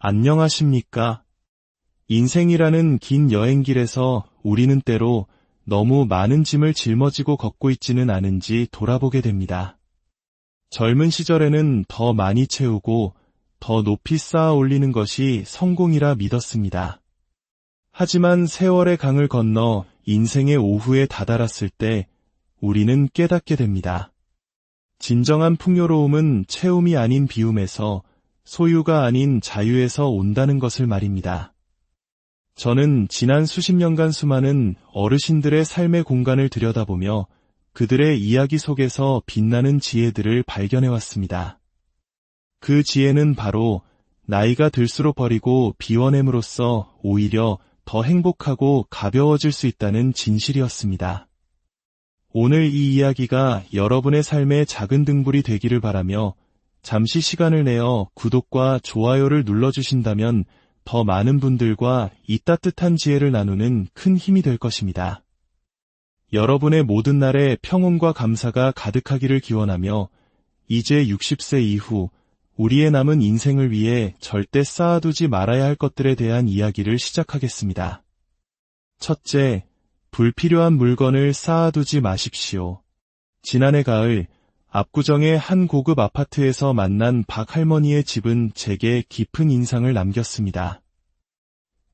안녕하십니까? 인생이라는 긴 여행길에서 우리는 때로 너무 많은 짐을 짊어지고 걷고 있지는 않은지 돌아보게 됩니다. 젊은 시절에는 더 많이 채우고 더 높이 쌓아 올리는 것이 성공이라 믿었습니다. 하지만 세월의 강을 건너 인생의 오후에 다다랐을 때 우리는 깨닫게 됩니다. 진정한 풍요로움은 채움이 아닌 비움에서, 소유가 아닌 자유에서 온다는 것을 말입니다. 저는 지난 수십 년간 수많은 어르신들의 삶의 공간을 들여다보며 그들의 이야기 속에서 빛나는 지혜들을 발견해왔습니다. 그 지혜는 바로 나이가 들수록 버리고 비워냄으로써 오히려 더 행복하고 가벼워질 수 있다는 진실이었습니다. 오늘 이 이야기가 여러분의 삶의 작은 등불이 되기를 바라며, 잠시 시간을 내어 구독과 좋아요를 눌러주신다면 더 많은 분들과 이 따뜻한 지혜를 나누는 큰 힘이 될 것입니다. 여러분의 모든 날에 평온과 감사가 가득하기를 기원하며, 이제 60세 이후 우리의 남은 인생을 위해 절대 쌓아두지 말아야 할 것들에 대한 이야기를 시작하겠습니다. 첫째, 불필요한 물건을 쌓아두지 마십시오. 지난해 가을, 압구정의 한 고급 아파트에서 만난 박 할머니의 집은 제게 깊은 인상을 남겼습니다.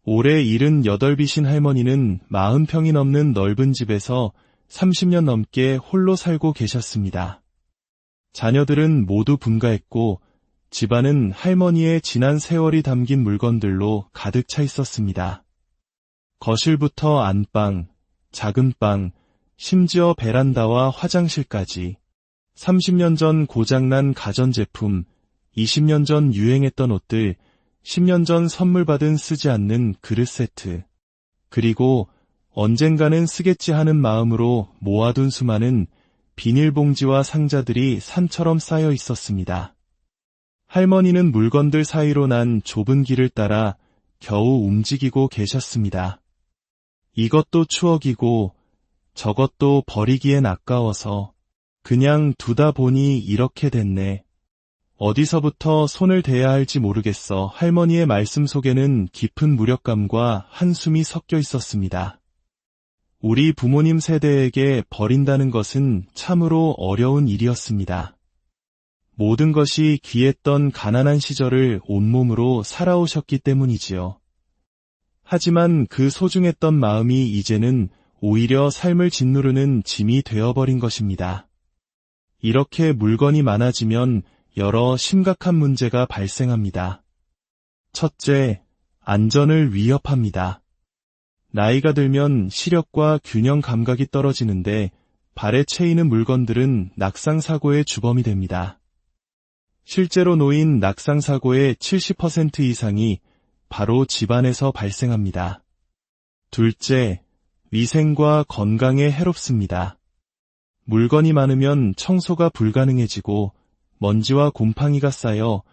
올해 78이신 할머니는 40평이 넘는 넓은 집에서 30년 넘게 홀로 살고 계셨습니다. 자녀들은 모두 분가했고 집안은 할머니의 지난 세월이 담긴 물건들로 가득 차 있었습니다. 거실부터 안방, 작은 방, 심지어 베란다와 화장실까지 30년 전 고장난 가전제품, 20년 전 유행했던 옷들, 10년 전 선물 받은 쓰지 않는 그릇 세트, 그리고 언젠가는 쓰겠지 하는 마음으로 모아둔 수많은 비닐봉지와 상자들이 산처럼 쌓여 있었습니다. 할머니는 물건들 사이로 난 좁은 길을 따라 겨우 움직이고 계셨습니다. 이것도 추억이고 저것도 버리기엔 아까워서 그냥 두다 보니 이렇게 됐네. 어디서부터 손을 대야 할지 모르겠어. 할머니의 말씀 속에는 깊은 무력감과 한숨이 섞여 있었습니다. 우리 부모님 세대에게 버린다는 것은 참으로 어려운 일이었습니다. 모든 것이 귀했던 가난한 시절을 온몸으로 살아오셨기 때문이지요. 하지만 그 소중했던 마음이 이제는 오히려 삶을 짓누르는 짐이 되어버린 것입니다. 이렇게 물건이 많아지면 여러 심각한 문제가 발생합니다. 첫째, 안전을 위협합니다. 나이가 들면 시력과 균형 감각이 떨어지는데 발에 채이는 물건들은 낙상사고의 주범이 됩니다. 실제로 놓인 낙상사고의 70% 이상이 바로 집안에서 발생합니다. 둘째, 위생과 건강에 해롭습니다. 물건이 많으면 청소가 불가능해지고 먼지와 곰팡이가 쌓여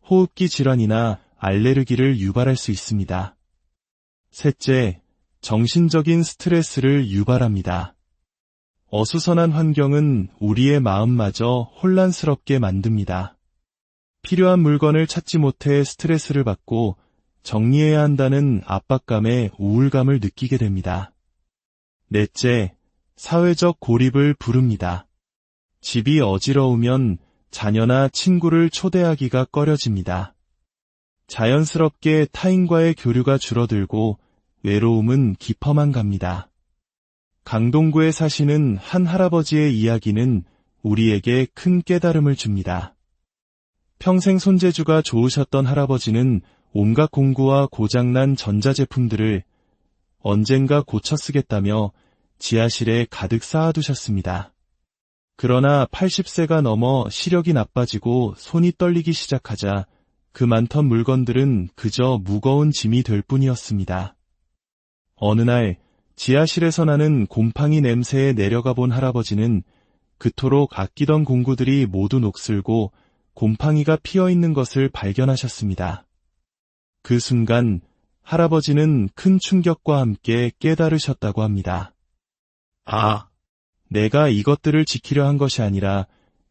호흡기 질환이나 알레르기를 유발할 수 있습니다. 셋째, 정신적인 스트레스를 유발합니다. 어수선한 환경은 우리의 마음마저 혼란스럽게 만듭니다. 필요한 물건을 찾지 못해 스트레스를 받고 정리해야 한다는 압박감에 우울감을 느끼게 됩니다. 넷째, 사회적 고립을 부릅니다. 집이 어지러우면 자녀나 친구를 초대하기가 꺼려집니다. 자연스럽게 타인과의 교류가 줄어들고 외로움은 깊어만 갑니다. 강동구에 사시는 한 할아버지의 이야기는 우리에게 큰 깨달음을 줍니다. 평생 손재주가 좋으셨던 할아버지는 온갖 공구와 고장난 전자제품들을 언젠가 고쳐 쓰겠다며 지하실에 가득 쌓아두셨습니다. 그러나 80세가 넘어 시력이 나빠지고 손이 떨리기 시작하자 그 많던 물건들은 그저 무거운 짐이 될 뿐이었습니다. 어느 날 지하실에서 나는 곰팡이 냄새에 내려가 본 할아버지는 그토록 아끼던 공구들이 모두 녹슬고 곰팡이가 피어있는 것을 발견하셨습니다. 그 순간 할아버지는 큰 충격과 함께 깨달으셨다고 합니다. 아, 내가 이것들을 지키려 한 것이 아니라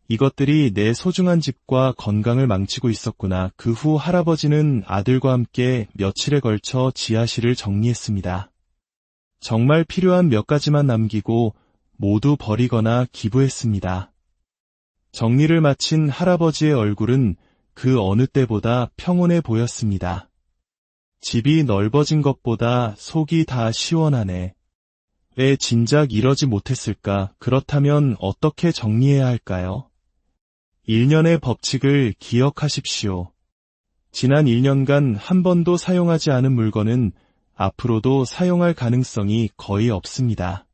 이것들이 내 소중한 집과 건강을 망치고 있었구나. 그 후 할아버지는 아들과 함께 며칠에 걸쳐 지하실을 정리했습니다. 정말 필요한 몇 가지만 남기고 모두 버리거나 기부했습니다. 정리를 마친 할아버지의 얼굴은 그 어느 때보다 평온해 보였습니다. 집이 넓어진 것보다 속이 다 시원하네. 왜 진작 이러지 못했을까? 그렇다면 어떻게 정리해야 할까요? 1년의 법칙을 기억하십시오. 지난 1년간 한 번도 사용하지 않은 물건은 앞으로도 사용할 가능성이 거의 없습니다.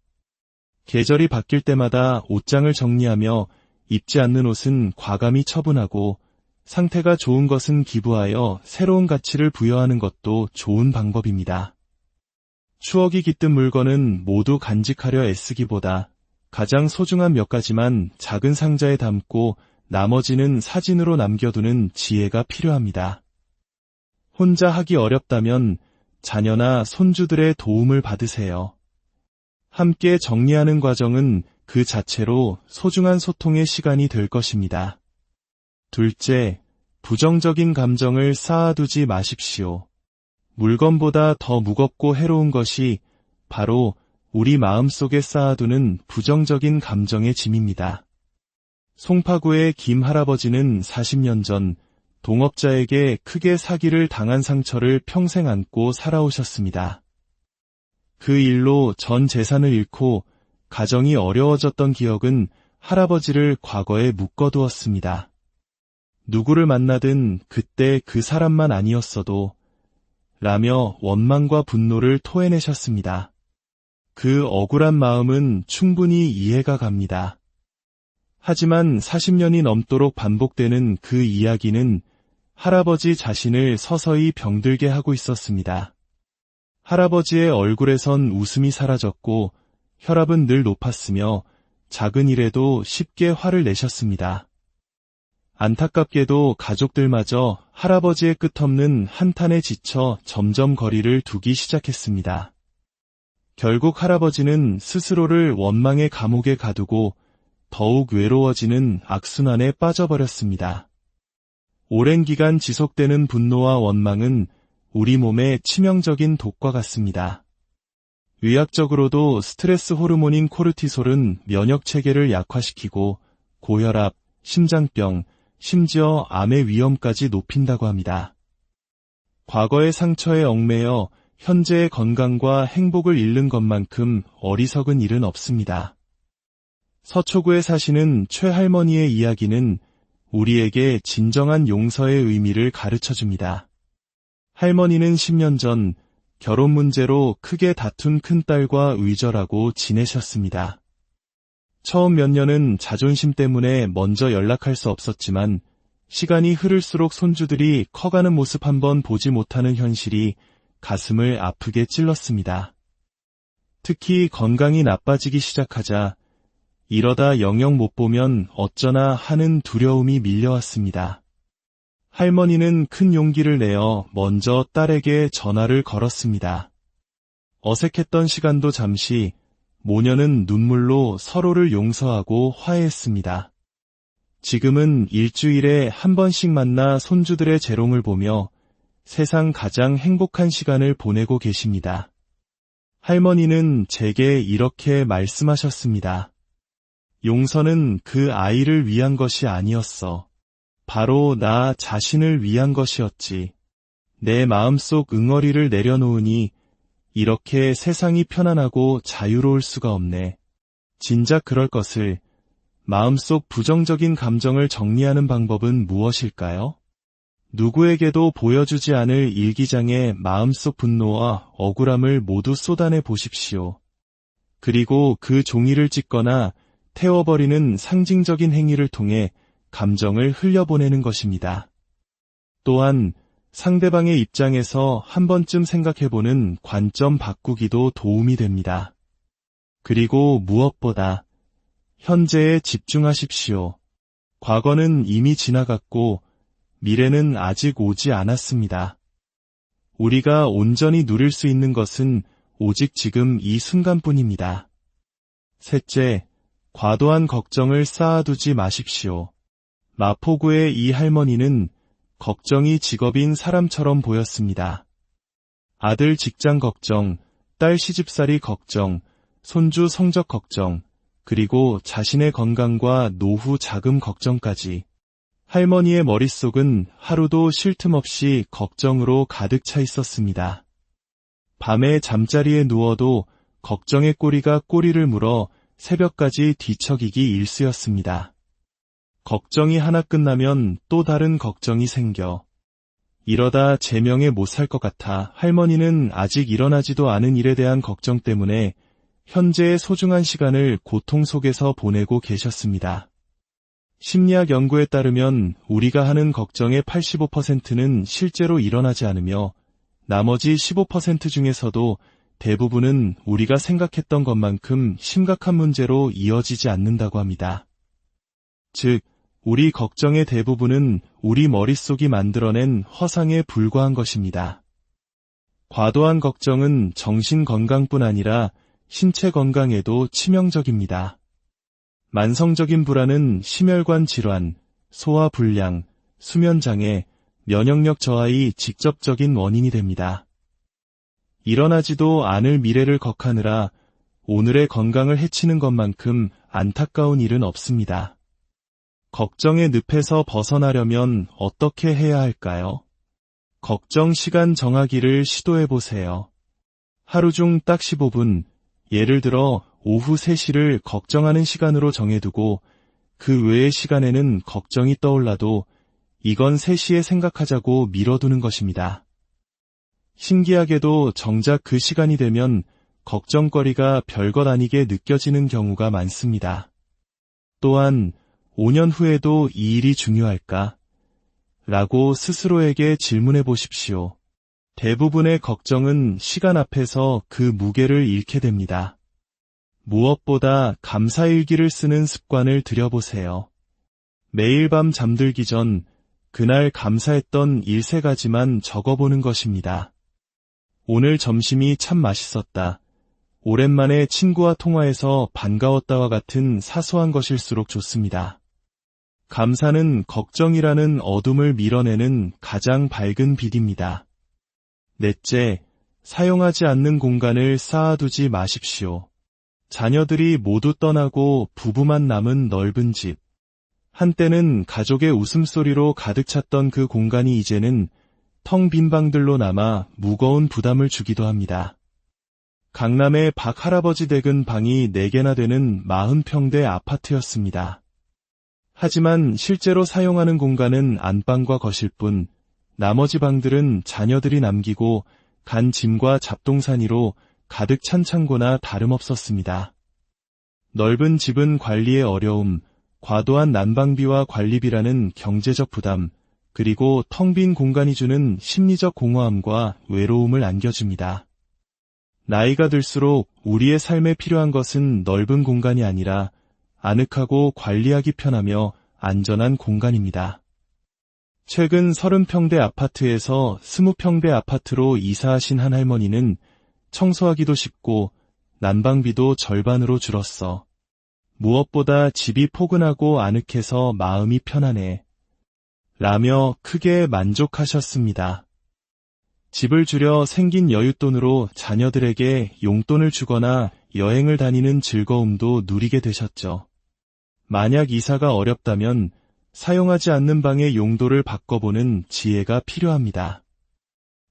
계절이 바뀔 때마다 옷장을 정리하며 입지 않는 옷은 과감히 처분하고 상태가 좋은 것은 기부하여 새로운 가치를 부여하는 것도 좋은 방법입니다. 추억이 깃든 물건은 모두 간직하려 애쓰기보다 가장 소중한 몇 가지만 작은 상자에 담고 나머지는 사진으로 남겨두는 지혜가 필요합니다. 혼자 하기 어렵다면 자녀나 손주들의 도움을 받으세요. 함께 정리하는 과정은 그 자체로 소중한 소통의 시간이 될 것입니다. 둘째, 부정적인 감정을 쌓아두지 마십시오. 물건보다 더 무겁고 해로운 것이 바로 우리 마음속에 쌓아두는 부정적인 감정의 짐입니다. 송파구의 김 할아버지는 40년 전 동업자에게 크게 사기를 당한 상처를 평생 안고 살아오셨습니다. 그 일로 전 재산을 잃고 가정이 어려워졌던 기억은 할아버지를 과거에 묶어두었습니다. 누구를 만나든 그때 그 사람만 아니었어도 라며 원망과 분노를 토해내셨습니다. 그 억울한 마음은 충분히 이해가 갑니다. 하지만 40년이 넘도록 반복되는 그 이야기는 할아버지 자신을 서서히 병들게 하고 있었습니다. 할아버지의 얼굴에선 웃음이 사라졌고 혈압은 늘 높았으며 작은 일에도 쉽게 화를 내셨습니다. 안타깝게도 가족들마저 할아버지의 끝없는 한탄에 지쳐 점점 거리를 두기 시작했습니다. 결국 할아버지는 스스로를 원망의 감옥에 가두고 더욱 외로워지는 악순환에 빠져버렸습니다. 오랜 기간 지속되는 분노와 원망은 우리 몸에 치명적인 독과 같습니다. 의학적으로도 스트레스 호르몬인 코르티솔은 면역체계를 약화시키고 고혈압, 심장병, 심지어 암의 위험까지 높인다고 합니다. 과거의 상처에 얽매여 현재의 건강과 행복을 잃는 것만큼 어리석은 일은 없습니다. 서초구에 사시는 최할머니의 이야기는 우리에게 진정한 용서의 의미를 가르쳐줍니다. 할머니는 10년 전 결혼 문제로 크게 다툰 큰딸과 의절하고 지내셨습니다. 처음 몇 년은 자존심 때문에 먼저 연락할 수 없었지만 시간이 흐를수록 손주들이 커가는 모습 한번 보지 못하는 현실이 가슴을 아프게 찔렀습니다. 특히 건강이 나빠지기 시작하자 이러다 영영 못 보면 어쩌나 하는 두려움이 밀려왔습니다. 할머니는 큰 용기를 내어 먼저 딸에게 전화를 걸었습니다. 어색했던 시간도 잠시, 모녀는 눈물로 서로를 용서하고 화해했습니다. 지금은 일주일에 한 번씩 만나 손주들의 재롱을 보며 세상 가장 행복한 시간을 보내고 계십니다. 할머니는 제게 이렇게 말씀하셨습니다. 용서는 그 아이를 위한 것이 아니었어. 바로 나 자신을 위한 것이었지. 내 마음속 응어리를 내려놓으니 이렇게 세상이 편안하고 자유로울 수가 없네. 진작 그럴 것을. 마음속 부정적인 감정을 정리하는 방법은 무엇일까요? 누구에게도 보여주지 않을 일기장에 마음속 분노와 억울함을 모두 쏟아내 보십시오. 그리고 그 종이를 찢거나 태워버리는 상징적인 행위를 통해 감정을 흘려보내는 것입니다. 또한 상대방의 입장에서 한 번쯤 생각해보는 관점 바꾸기도 도움이 됩니다. 그리고 무엇보다 현재에 집중하십시오. 과거는 이미 지나갔고 미래는 아직 오지 않았습니다. 우리가 온전히 누릴 수 있는 것은 오직 지금 이 순간뿐입니다. 셋째, 과도한 걱정을 쌓아두지 마십시오. 마포구의 이 할머니는 걱정이 직업인 사람처럼 보였습니다. 아들 직장 걱정, 딸 시집살이 걱정, 손주 성적 걱정, 그리고 자신의 건강과 노후 자금 걱정까지. 할머니의 머릿속은 하루도 쉴 틈 없이 걱정으로 가득 차 있었습니다. 밤에 잠자리에 누워도 걱정의 꼬리가 꼬리를 물어 새벽까지 뒤척이기 일쑤였습니다. 걱정이 하나 끝나면 또 다른 걱정이 생겨. 이러다 제명에 못 살 것 같아 할머니는 아직 일어나지도 않은 일에 대한 걱정 때문에 현재의 소중한 시간을 고통 속에서 보내고 계셨습니다. 심리학 연구에 따르면 우리가 하는 걱정의 85%는 실제로 일어나지 않으며 나머지 15% 중에서도 대부분은 우리가 생각했던 것만큼 심각한 문제로 이어지지 않는다고 합니다. 즉, 우리 걱정의 대부분은 우리 머릿속이 만들어낸 허상에 불과한 것입니다. 과도한 걱정은 정신 건강뿐 아니라 신체 건강에도 치명적입니다. 만성적인 불안은 심혈관 질환, 소화불량, 수면장애, 면역력 저하의 직접적인 원인이 됩니다. 일어나지도 않을 미래를 걱하느라 오늘의 건강을 해치는 것만큼 안타까운 일은 없습니다. 걱정의 늪에서 벗어나려면 어떻게 해야 할까요? 걱정 시간 정하기를 시도해보세요. 하루 중 딱 15분, 예를 들어 오후 3시를 걱정하는 시간으로 정해두고 그 외의 시간에는 걱정이 떠올라도 이건 3시에 생각하자고 미뤄두는 것입니다. 신기하게도 정작 그 시간이 되면 걱정거리가 별것 아니게 느껴지는 경우가 많습니다. 또한 5년 후에도 이 일이 중요할까? 라고 스스로에게 질문해 보십시오. 대부분의 걱정은 시간 앞에서 그 무게를 잃게 됩니다. 무엇보다 감사일기를 쓰는 습관을 들여보세요. 매일 밤 잠들기 전 그날 감사했던 일 3가지만 적어보는 것입니다. 오늘 점심이 참 맛있었다. 오랜만에 친구와 통화해서 반가웠다와 같은 사소한 것일수록 좋습니다. 감사는 걱정이라는 어둠을 밀어내는 가장 밝은 빛입니다. 넷째, 사용하지 않는 공간을 쌓아두지 마십시오. 자녀들이 모두 떠나고 부부만 남은 넓은 집. 한때는 가족의 웃음소리로 가득 찼던 그 공간이 이제는 텅 빈 방들로 남아 무거운 부담을 주기도 합니다. 강남의 박 할아버지 댁은 방이 4개나 되는 40평대 아파트였습니다. 하지만 실제로 사용하는 공간은 안방과 거실뿐, 나머지 방들은 자녀들이 남기고 간 짐과 잡동사니로 가득 찬 창고나 다름없었습니다. 넓은 집은 관리의 어려움, 과도한 난방비와 관리비라는 경제적 부담, 그리고 텅 빈 공간이 주는 심리적 공허함과 외로움을 안겨줍니다. 나이가 들수록 우리의 삶에 필요한 것은 넓은 공간이 아니라 아늑하고 관리하기 편하며 안전한 공간입니다. 최근 30평대 아파트에서 20평대 아파트로 이사하신 한 할머니는 청소하기도 쉽고 난방비도 절반으로 줄었어. 무엇보다 집이 포근하고 아늑해서 마음이 편하네. 라며 크게 만족하셨습니다. 집을 줄여 생긴 여윳돈으로 자녀들에게 용돈을 주거나 여행을 다니는 즐거움도 누리게 되셨죠. 만약 이사가 어렵다면 사용하지 않는 방의 용도를 바꿔보는 지혜가 필요합니다.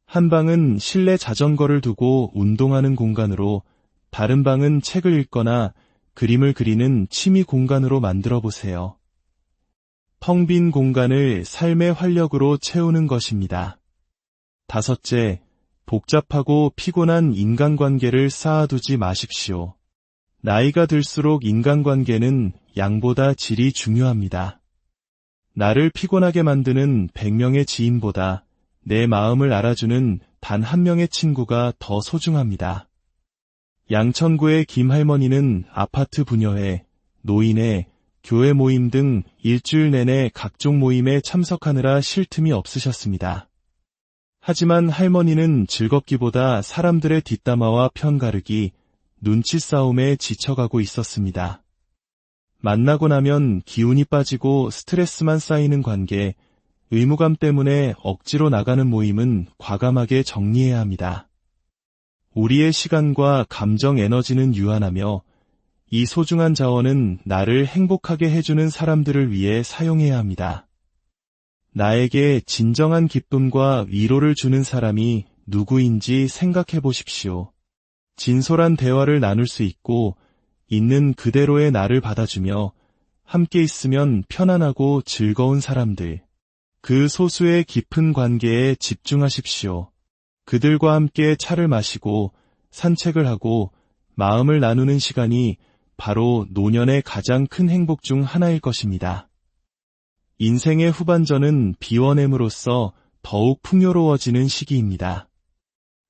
한 방은 실내 자전거를 두고 운동하는 공간으로, 다른 방은 책을 읽거나 그림을 그리는 취미 공간으로 만들어 보세요. 텅 빈 공간을 삶의 활력으로 채우는 것입니다. 다섯째, 복잡하고 피곤한 인간관계를 쌓아두지 마십시오. 나이가 들수록 인간관계는 양보다 질이 중요합니다. 나를 피곤하게 만드는 100명의 지인보다 내 마음을 알아주는 단 1명의 친구가 더 소중합니다. 양천구의 김할머니는 아파트 분여회, 노인회, 교회 모임 등 일주일 내내 각종 모임에 참석하느라 쉴 틈이 없으셨습니다. 하지만 할머니는 즐겁기보다 사람들의 뒷담화와 편가르기, 눈치 싸움에 지쳐가고 있었습니다. 만나고 나면 기운이 빠지고 스트레스만 쌓이는 관계, 의무감 때문에 억지로 나가는 모임은 과감하게 정리해야 합니다. 우리의 시간과 감정 에너지는 유한하며 이 소중한 자원은 나를 행복하게 해주는 사람들을 위해 사용해야 합니다. 나에게 진정한 기쁨과 위로를 주는 사람이 누구인지 생각해 보십시오. 진솔한 대화를 나눌 수 있고 있는 그대로의 나를 받아주며 함께 있으면 편안하고 즐거운 사람들. 그 소수의 깊은 관계에 집중하십시오. 그들과 함께 차를 마시고 산책을 하고 마음을 나누는 시간이 바로 노년의 가장 큰 행복 중 하나일 것입니다. 인생의 후반전은 비워냄으로써 더욱 풍요로워지는 시기입니다.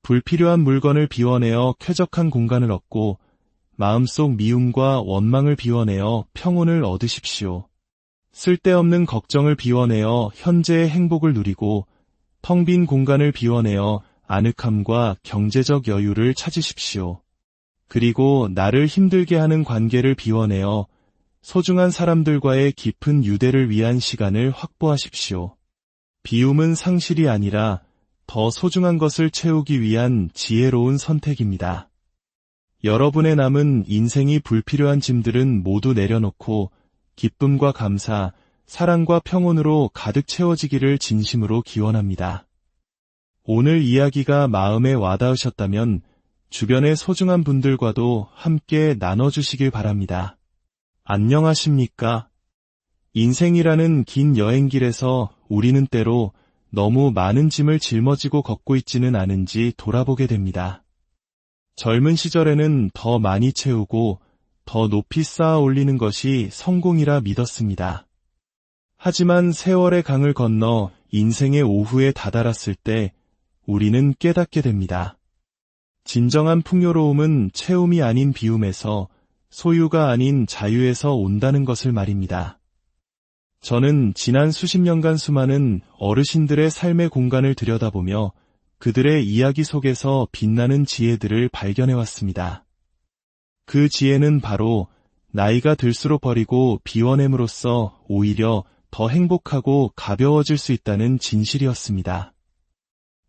불필요한 물건을 비워내어 쾌적한 공간을 얻고 마음속 미움과 원망을 비워내어 평온을 얻으십시오. 쓸데없는 걱정을 비워내어 현재의 행복을 누리고 텅 빈 공간을 비워내어 아늑함과 경제적 여유를 찾으십시오. 그리고 나를 힘들게 하는 관계를 비워내어 소중한 사람들과의 깊은 유대를 위한 시간을 확보하십시오. 비움은 상실이 아니라 더 소중한 것을 채우기 위한 지혜로운 선택입니다. 여러분의 남은 인생이 불필요한 짐들은 모두 내려놓고 기쁨과 감사, 사랑과 평온으로 가득 채워지기를 진심으로 기원합니다. 오늘 이야기가 마음에 와닿으셨다면 주변의 소중한 분들과도 함께 나눠주시길 바랍니다. 안녕하십니까? 인생이라는 긴 여행길에서 우리는 때로 너무 많은 짐을 짊어지고 걷고 있지는 않은지 돌아보게 됩니다. 젊은 시절에는 더 많이 채우고 더 높이 쌓아 올리는 것이 성공이라 믿었습니다. 하지만 세월의 강을 건너 인생의 오후에 다다랐을 때 우리는 깨닫게 됩니다. 진정한 풍요로움은 채움이 아닌 비움에서, 소유가 아닌 자유에서 온다는 것을 말입니다. 저는 지난 수십 년간 수많은 어르신들의 삶의 공간을 들여다보며 그들의 이야기 속에서 빛나는 지혜들을 발견해왔습니다. 그 지혜는 바로 나이가 들수록 버리고 비워냄으로써 오히려 더 행복하고 가벼워질 수 있다는 진실이었습니다.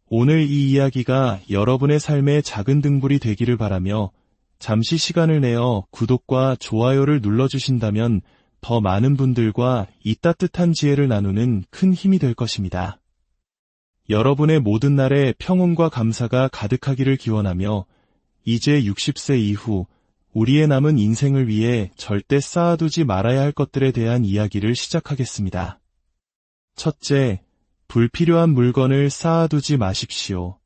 오늘 이 이야기가 여러분의 삶의 작은 등불이 되기를 바라며 잠시 시간을 내어 구독과 좋아요를 눌러주신다면 더 많은 분들과 이 따뜻한 지혜를 나누는 큰 힘이 될 것입니다. 여러분의 모든 날에 평온과 감사가 가득하기를 기원하며 이제 60세 이후 우리의 남은 인생을 위해 절대 쌓아두지 말아야 할 것들에 대한 이야기를 시작하겠습니다. 첫째, 불필요한 물건을 쌓아두지 마십시오.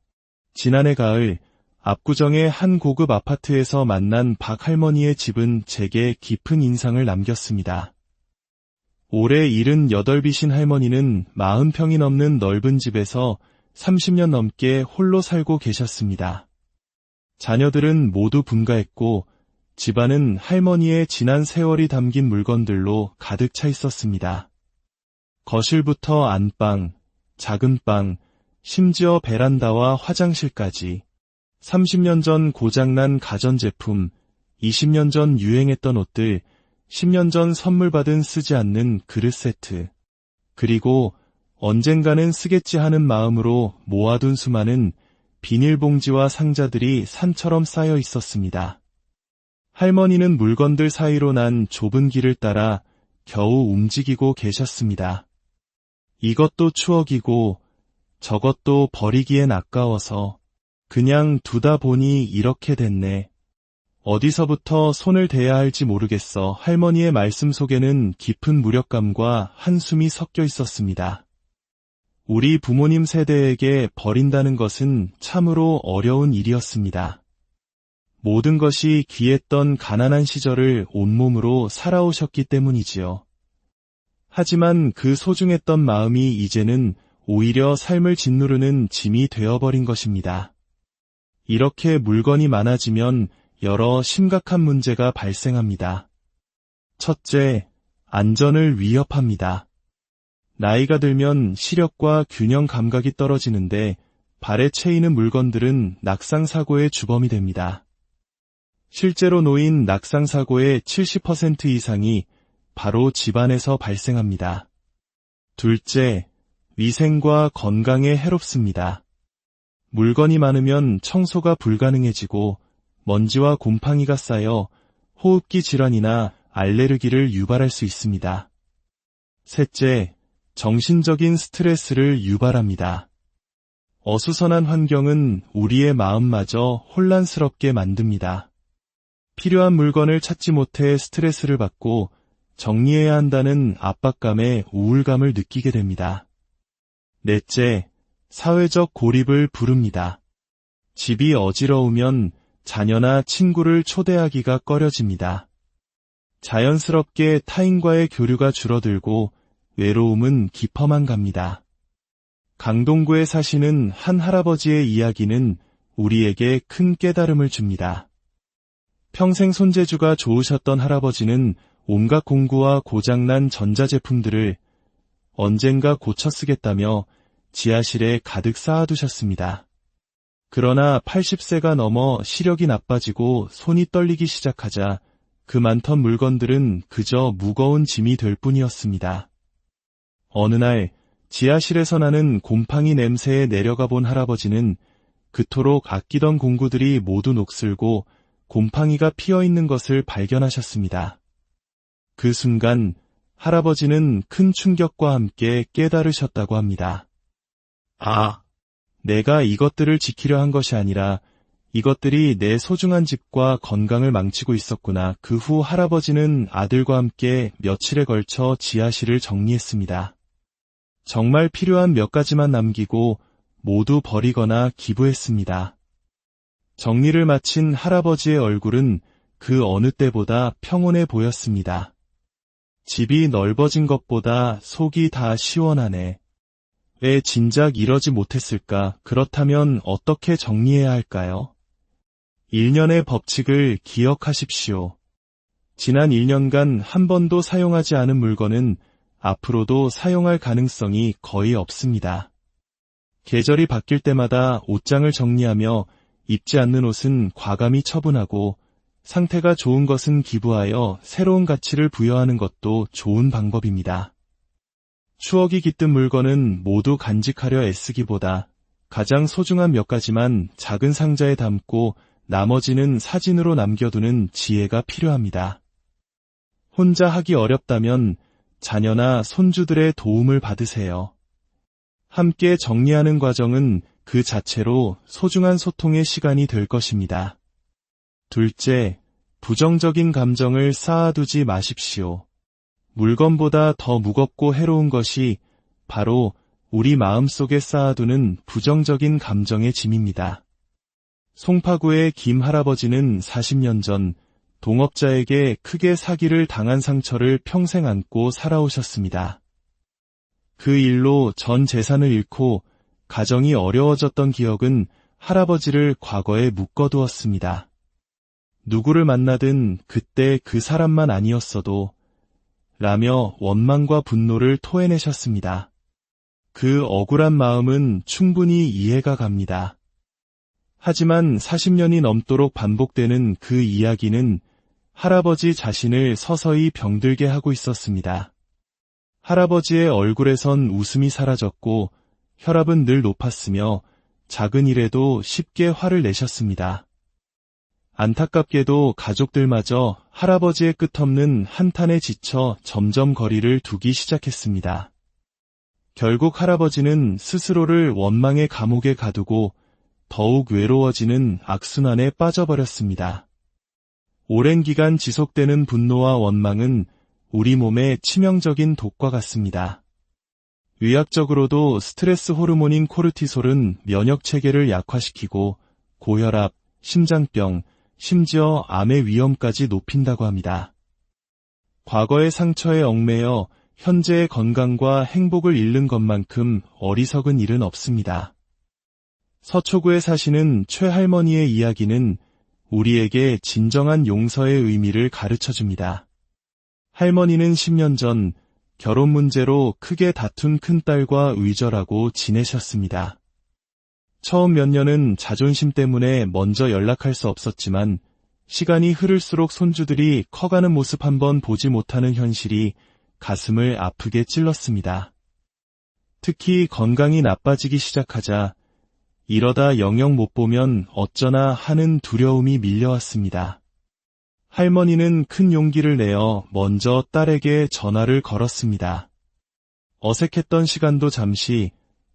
지난해 가을, 압구정의 한 고급 아파트에서 만난 박 할머니의 집은 제게 깊은 인상을 남겼습니다. 올해 78이신 할머니는 40평이 넘는 넓은 집에서 30년 넘게 홀로 살고 계셨습니다. 자녀들은 모두 분가했고 집안은 할머니의 지난 세월이 담긴 물건들로 가득 차 있었습니다. 거실부터 안방, 작은 방, 심지어 베란다와 화장실까지 30년 전 고장난 가전제품, 20년 전 유행했던 옷들, 10년 전 선물 받은 쓰지 않는 그릇 세트, 그리고 언젠가는 쓰겠지 하는 마음으로 모아둔 수많은 비닐봉지와 상자들이 산처럼 쌓여 있었습니다. 할머니는 물건들 사이로 난 좁은 길을 따라 겨우 움직이고 계셨습니다. 이것도 추억이고 저것도 버리기엔 아까워서 그냥 두다 보니 이렇게 됐네. 어디서부터 손을 대야 할지 모르겠어. 할머니의 말씀 속에는 깊은 무력감과 한숨이 섞여 있었습니다. 우리 부모님 세대에게 버린다는 것은 참으로 어려운 일이었습니다. 모든 것이 귀했던 가난한 시절을 온몸으로 살아오셨기 때문이지요. 하지만 그 소중했던 마음이 이제는 오히려 삶을 짓누르는 짐이 되어버린 것입니다. 이렇게 물건이 많아지면 여러 심각한 문제가 발생합니다. 첫째, 안전을 위협합니다. 나이가 들면 시력과 균형 감각이 떨어지는데 발에 채이는 물건들은 낙상사고의 주범이 됩니다. 실제로 놓인 낙상사고의 70% 이상이 바로 집안에서 발생합니다. 둘째, 위생과 건강에 해롭습니다. 물건이 많으면 청소가 불가능해지고 먼지와 곰팡이가 쌓여 호흡기 질환이나 알레르기를 유발할 수 있습니다. 셋째, 정신적인 스트레스를 유발합니다. 어수선한 환경은 우리의 마음마저 혼란스럽게 만듭니다. 필요한 물건을 찾지 못해 스트레스를 받고 정리해야 한다는 압박감에 우울감을 느끼게 됩니다. 넷째, 사회적 고립을 부릅니다. 집이 어지러우면 자녀나 친구를 초대하기가 꺼려집니다. 자연스럽게 타인과의 교류가 줄어들고 외로움은 깊어만 갑니다. 강동구에 사시는 한 할아버지의 이야기는 우리에게 큰 깨달음을 줍니다. 평생 손재주가 좋으셨던 할아버지는 온갖 공구와 고장난 전자제품들을 언젠가 고쳐 쓰겠다며 지하실에 가득 쌓아두셨습니다. 그러나 80세가 넘어 시력이 나빠지고 손이 떨리기 시작하자 그 많던 물건들은 그저 무거운 짐이 될 뿐이었습니다. 어느 날 지하실에서 나는 곰팡이 냄새에 내려가 본 할아버지는 그토록 아끼던 공구들이 모두 녹슬고 곰팡이가 피어있는 것을 발견하셨습니다. 그 순간 할아버지는 큰 충격과 함께 깨달으셨다고 합니다. 아, 내가 이것들을 지키려 한 것이 아니라 이것들이 내 소중한 집과 건강을 망치고 있었구나. 그 후 할아버지는 아들과 함께 며칠에 걸쳐 지하실을 정리했습니다. 정말 필요한 몇 가지만 남기고 모두 버리거나 기부했습니다. 정리를 마친 할아버지의 얼굴은 그 어느 때보다 평온해 보였습니다. 집이 넓어진 것보다 속이 다 시원하네. 왜 진작 이러지 못했을까? 그렇다면 어떻게 정리해야 할까요? 1년의 법칙을 기억하십시오. 지난 1년간 한 번도 사용하지 않은 물건은 앞으로도 사용할 가능성이 거의 없습니다. 계절이 바뀔 때마다 옷장을 정리하며 입지 않는 옷은 과감히 처분하고 상태가 좋은 것은 기부하여 새로운 가치를 부여하는 것도 좋은 방법입니다. 추억이 깃든 물건은 모두 간직하려 애쓰기보다 가장 소중한 몇 가지만 작은 상자에 담고 나머지는 사진으로 남겨두는 지혜가 필요합니다. 혼자 하기 어렵다면 자녀나 손주들의 도움을 받으세요. 함께 정리하는 과정은 그 자체로 소중한 소통의 시간이 될 것입니다. 둘째, 부정적인 감정을 쌓아두지 마십시오. 물건보다 더 무겁고 해로운 것이 바로 우리 마음속에 쌓아두는 부정적인 감정의 짐입니다. 송파구의 김 할아버지는 40년 전 동업자에게 크게 사기를 당한 상처를 평생 안고 살아오셨습니다. 그 일로 전 재산을 잃고 가정이 어려워졌던 기억은 할아버지를 과거에 묶어두었습니다. 누구를 만나든 그때 그 사람만 아니었어도 라며 원망과 분노를 토해내셨습니다. 그 억울한 마음은 충분히 이해가 갑니다. 하지만 40년이 넘도록 반복되는 그 이야기는 할아버지 자신을 서서히 병들게 하고 있었습니다. 할아버지의 얼굴에선 웃음이 사라졌고 혈압은 늘 높았으며 작은 일에도 쉽게 화를 내셨습니다. 안타깝게도 가족들마저 할아버지의 끝없는 한탄에 지쳐 점점 거리를 두기 시작했습니다. 결국 할아버지는 스스로를 원망의 감옥에 가두고 더욱 외로워지는 악순환에 빠져버렸습니다. 오랜 기간 지속되는 분노와 원망은 우리 몸의 치명적인 독과 같습니다. 의학적으로도 스트레스 호르몬인 코르티솔은 면역체계를 약화시키고 고혈압, 심장병, 심지어 암의 위험까지 높인다고 합니다. 과거의 상처에 얽매여 현재의 건강과 행복을 잃는 것만큼 어리석은 일은 없습니다. 서초구에 사시는 최할머니의 이야기는 우리에게 진정한 용서의 의미를 가르쳐줍니다. 할머니는 10년 전 결혼 문제로 크게 다툰 큰딸과 의절하고 지내셨습니다. 처음 몇 년은 자존심 때문에 먼저 연락할 수 없었지만 시간이 흐를수록 손주들이 커가는 모습 한번 보지 못하는 현실이 가슴을 아프게 찔렀습니다. 특히 건강이 나빠지기 시작하자 이러다 영영 못 보면 어쩌나 하는 두려움이 밀려왔습니다. 할머니는 큰 용기를 내어 먼저 딸에게 전화를 걸었습니다. 어색했던 시간도 잠시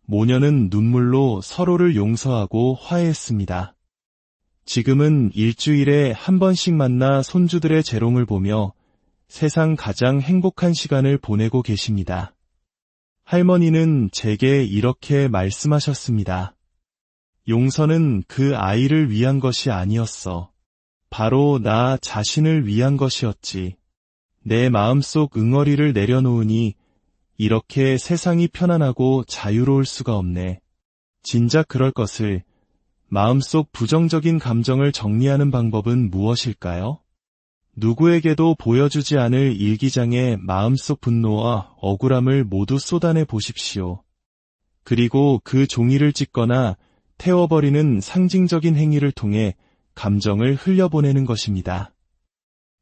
모녀는 눈물로 서로를 용서하고 화해했습니다. 지금은 일주일에 한 번씩 만나 손주들의 재롱을 보며 세상 가장 행복한 시간을 보내고 계십니다. 할머니는 제게 이렇게 말씀하셨습니다. 용서는 그 아이를 위한 것이 아니었어. 바로 나 자신을 위한 것이었지. 내 마음속 응어리를 내려놓으니 이렇게 세상이 편안하고 자유로울 수가 없네. 진작 그럴 것을. 마음속 부정적인 감정을 정리하는 방법은 무엇일까요? 누구에게도 보여주지 않을 일기장에 마음속 분노와 억울함을 모두 쏟아내 보십시오. 그리고 그 종이를 찢거나 태워버리는 상징적인 행위를 통해 감정을 흘려보내는 것입니다.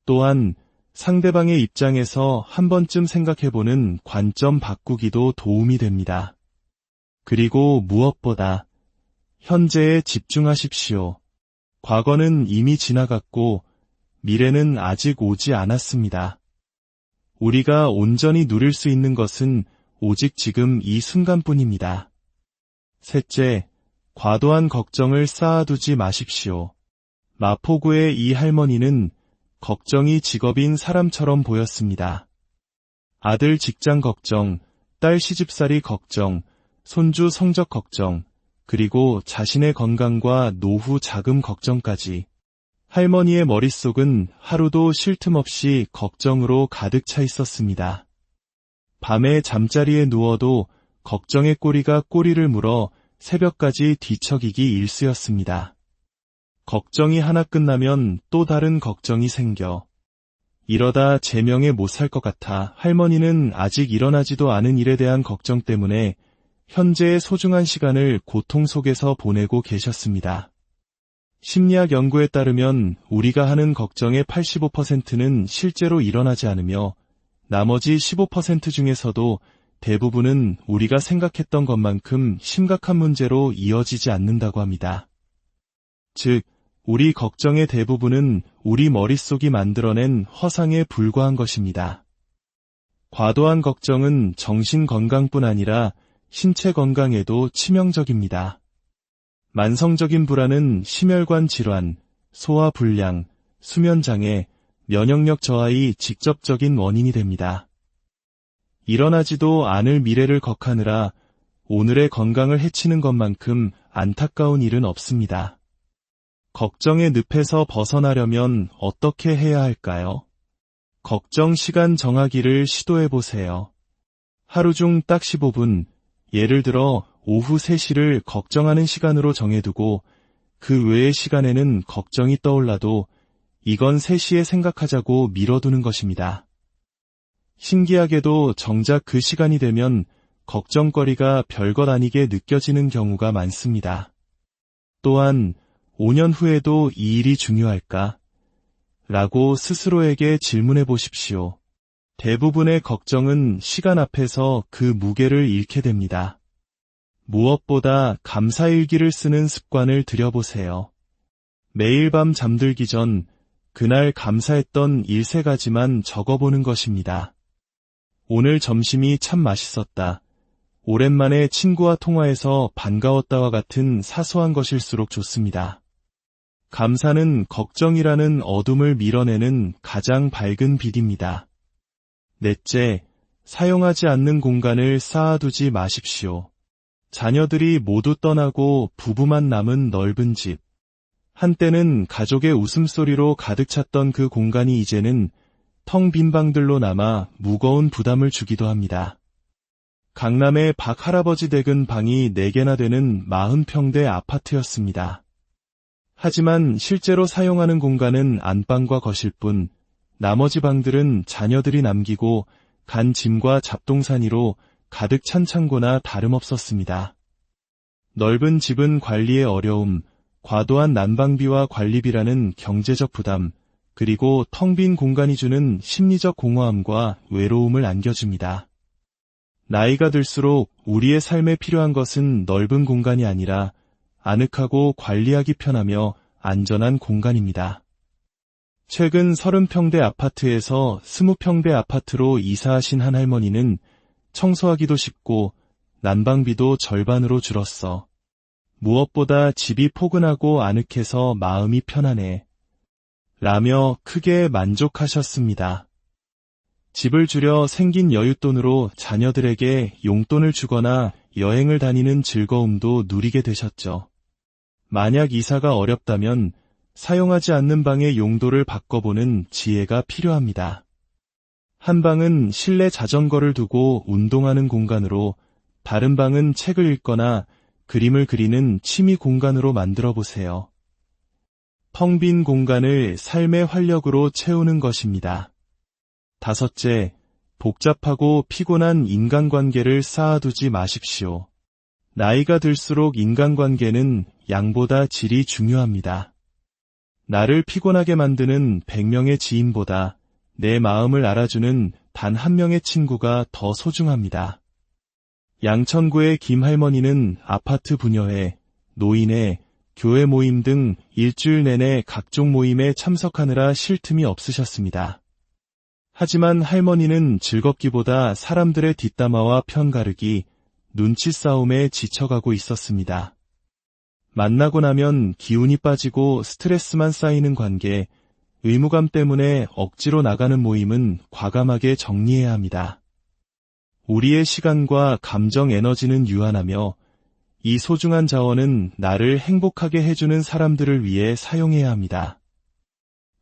또한 상대방의 입장에서 한 번쯤 생각해보는 관점 바꾸기도 도움이 됩니다. 그리고 무엇보다 현재에 집중하십시오. 과거는 이미 지나갔고 미래는 아직 오지 않았습니다. 우리가 온전히 누릴 수 있는 것은 오직 지금 이 순간뿐입니다. 셋째, 과도한 걱정을 쌓아두지 마십시오. 마포구의 이 할머니는 걱정이 직업인 사람처럼 보였습니다. 아들 직장 걱정, 딸 시집살이 걱정, 손주 성적 걱정, 그리고 자신의 건강과 노후 자금 걱정까지. 할머니의 머릿속은 하루도 쉴 틈 없이 걱정으로 가득 차 있었습니다. 밤에 잠자리에 누워도 걱정의 꼬리가 꼬리를 물어 새벽까지 뒤척이기 일쑤였습니다. 걱정이 하나 끝나면 또 다른 걱정이 생겨. 이러다 제명에 못 살 것 같아 할머니는 아직 일어나지도 않은 일에 대한 걱정 때문에 현재의 소중한 시간을 고통 속에서 보내고 계셨습니다. 심리학 연구에 따르면 우리가 하는 걱정의 85%는 실제로 일어나지 않으며 나머지 15% 중에서도 대부분은 우리가 생각했던 것만큼 심각한 문제로 이어지지 않는다고 합니다. 즉, 우리 걱정의 대부분은 우리 머릿속이 만들어낸 허상에 불과한 것입니다. 과도한 걱정은 정신 건강뿐 아니라 신체 건강에도 치명적입니다. 만성적인 불안은 심혈관 질환, 소화불량, 수면장애, 면역력 저하의 직접적인 원인이 됩니다. 일어나지도 않을 미래를 걱하느라 오늘의 건강을 해치는 것만큼 안타까운 일은 없습니다. 걱정의 늪에서 벗어나려면 어떻게 해야 할까요? 걱정 시간 정하기를 시도해보세요. 하루 중 딱 15분, 예를 들어 오후 3시를 걱정하는 시간으로 정해두고 그 외의 시간에는 걱정이 떠올라도 이건 3시에 생각하자고 미뤄두는 것입니다. 신기하게도 정작 그 시간이 되면 걱정거리가 별것 아니게 느껴지는 경우가 많습니다. 또한 5년 후에도 이 일이 중요할까? 라고 스스로에게 질문해 보십시오. 대부분의 걱정은 시간 앞에서 그 무게를 잃게 됩니다. 무엇보다 감사일기를 쓰는 습관을 들여보세요. 매일 밤 잠들기 전 그날 감사했던 1-3가지만 적어보는 것입니다. 오늘 점심이 참 맛있었다. 오랜만에 친구와 통화해서 반가웠다와 같은 사소한 것일수록 좋습니다. 감사는 걱정이라는 어둠을 밀어내는 가장 밝은 빛입니다. 넷째, 사용하지 않는 공간을 쌓아두지 마십시오. 자녀들이 모두 떠나고 부부만 남은 넓은 집. 한때는 가족의 웃음소리로 가득 찼던 그 공간이 이제는 텅 빈 방들로 남아 무거운 부담을 주기도 합니다. 강남의 박 할아버지 댁은 방이 4개나 되는 40평대 아파트였습니다. 하지만 실제로 사용하는 공간은 안방과 거실뿐, 나머지 방들은 자녀들이 남기고 간 짐과 잡동사니로 가득 찬 창고나 다름없었습니다. 넓은 집은 관리의 어려움, 과도한 난방비와 관리비라는 경제적 부담, 그리고 텅 빈 공간이 주는 심리적 공허함과 외로움을 안겨줍니다. 나이가 들수록 우리의 삶에 필요한 것은 넓은 공간이 아니라 아늑하고 관리하기 편하며 안전한 공간입니다. 최근 30평대 아파트에서 20평대 아파트로 이사하신 한 할머니는 청소하기도 쉽고 난방비도 절반으로 줄었어. 무엇보다 집이 포근하고 아늑해서 마음이 편하네. 라며 크게 만족하셨습니다. 집을 줄여 생긴 여윳돈으로 자녀들에게 용돈을 주거나 여행을 다니는 즐거움도 누리게 되셨죠. 만약 이사가 어렵다면 사용하지 않는 방의 용도를 바꿔보는 지혜가 필요합니다. 한 방은 실내 자전거를 두고 운동하는 공간으로, 다른 방은 책을 읽거나 그림을 그리는 취미 공간으로 만들어 보세요. 텅 빈 공간을 삶의 활력으로 채우는 것입니다. 5째, 복잡하고 피곤한 인간관계를 쌓아두지 마십시오. 나이가 들수록 인간관계는 양보다 질이 중요합니다. 나를 피곤하게 만드는 100명의 지인보다 내 마음을 알아주는 단 한 명의 친구가 더 소중합니다. 양천구의 김 할머니는 아파트 분여회, 노인회, 교회 모임 등 일주일 내내 각종 모임에 참석하느라 쉴 틈이 없으셨습니다. 하지만 할머니는 즐겁기보다 사람들의 뒷담화와 편가르기, 눈치 싸움에 지쳐가고 있었습니다. 만나고 나면 기운이 빠지고 스트레스만 쌓이는 관계, 의무감 때문에 억지로 나가는 모임은 과감하게 정리해야 합니다. 우리의 시간과 감정 에너지는 유한하며 이 소중한 자원은 나를 행복하게 해주는 사람들을 위해 사용해야 합니다.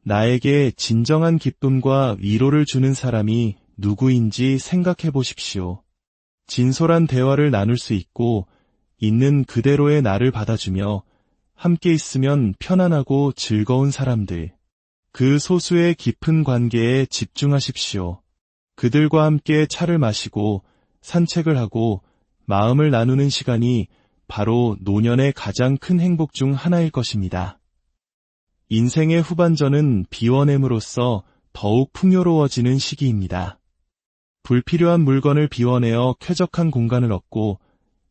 나에게 진정한 기쁨과 위로를 주는 사람이 누구인지 생각해 보십시오. 진솔한 대화를 나눌 수 있고 있는 그대로의 나를 받아주며 함께 있으면 편안하고 즐거운 사람들, 그 소수의 깊은 관계에 집중하십시오. 그들과 함께 차를 마시고 산책을 하고 마음을 나누는 시간이 바로 노년의 가장 큰 행복 중 하나일 것입니다. 인생의 후반전은 비워냄으로써 더욱 풍요로워지는 시기입니다. 불필요한 물건을 비워내어 쾌적한 공간을 얻고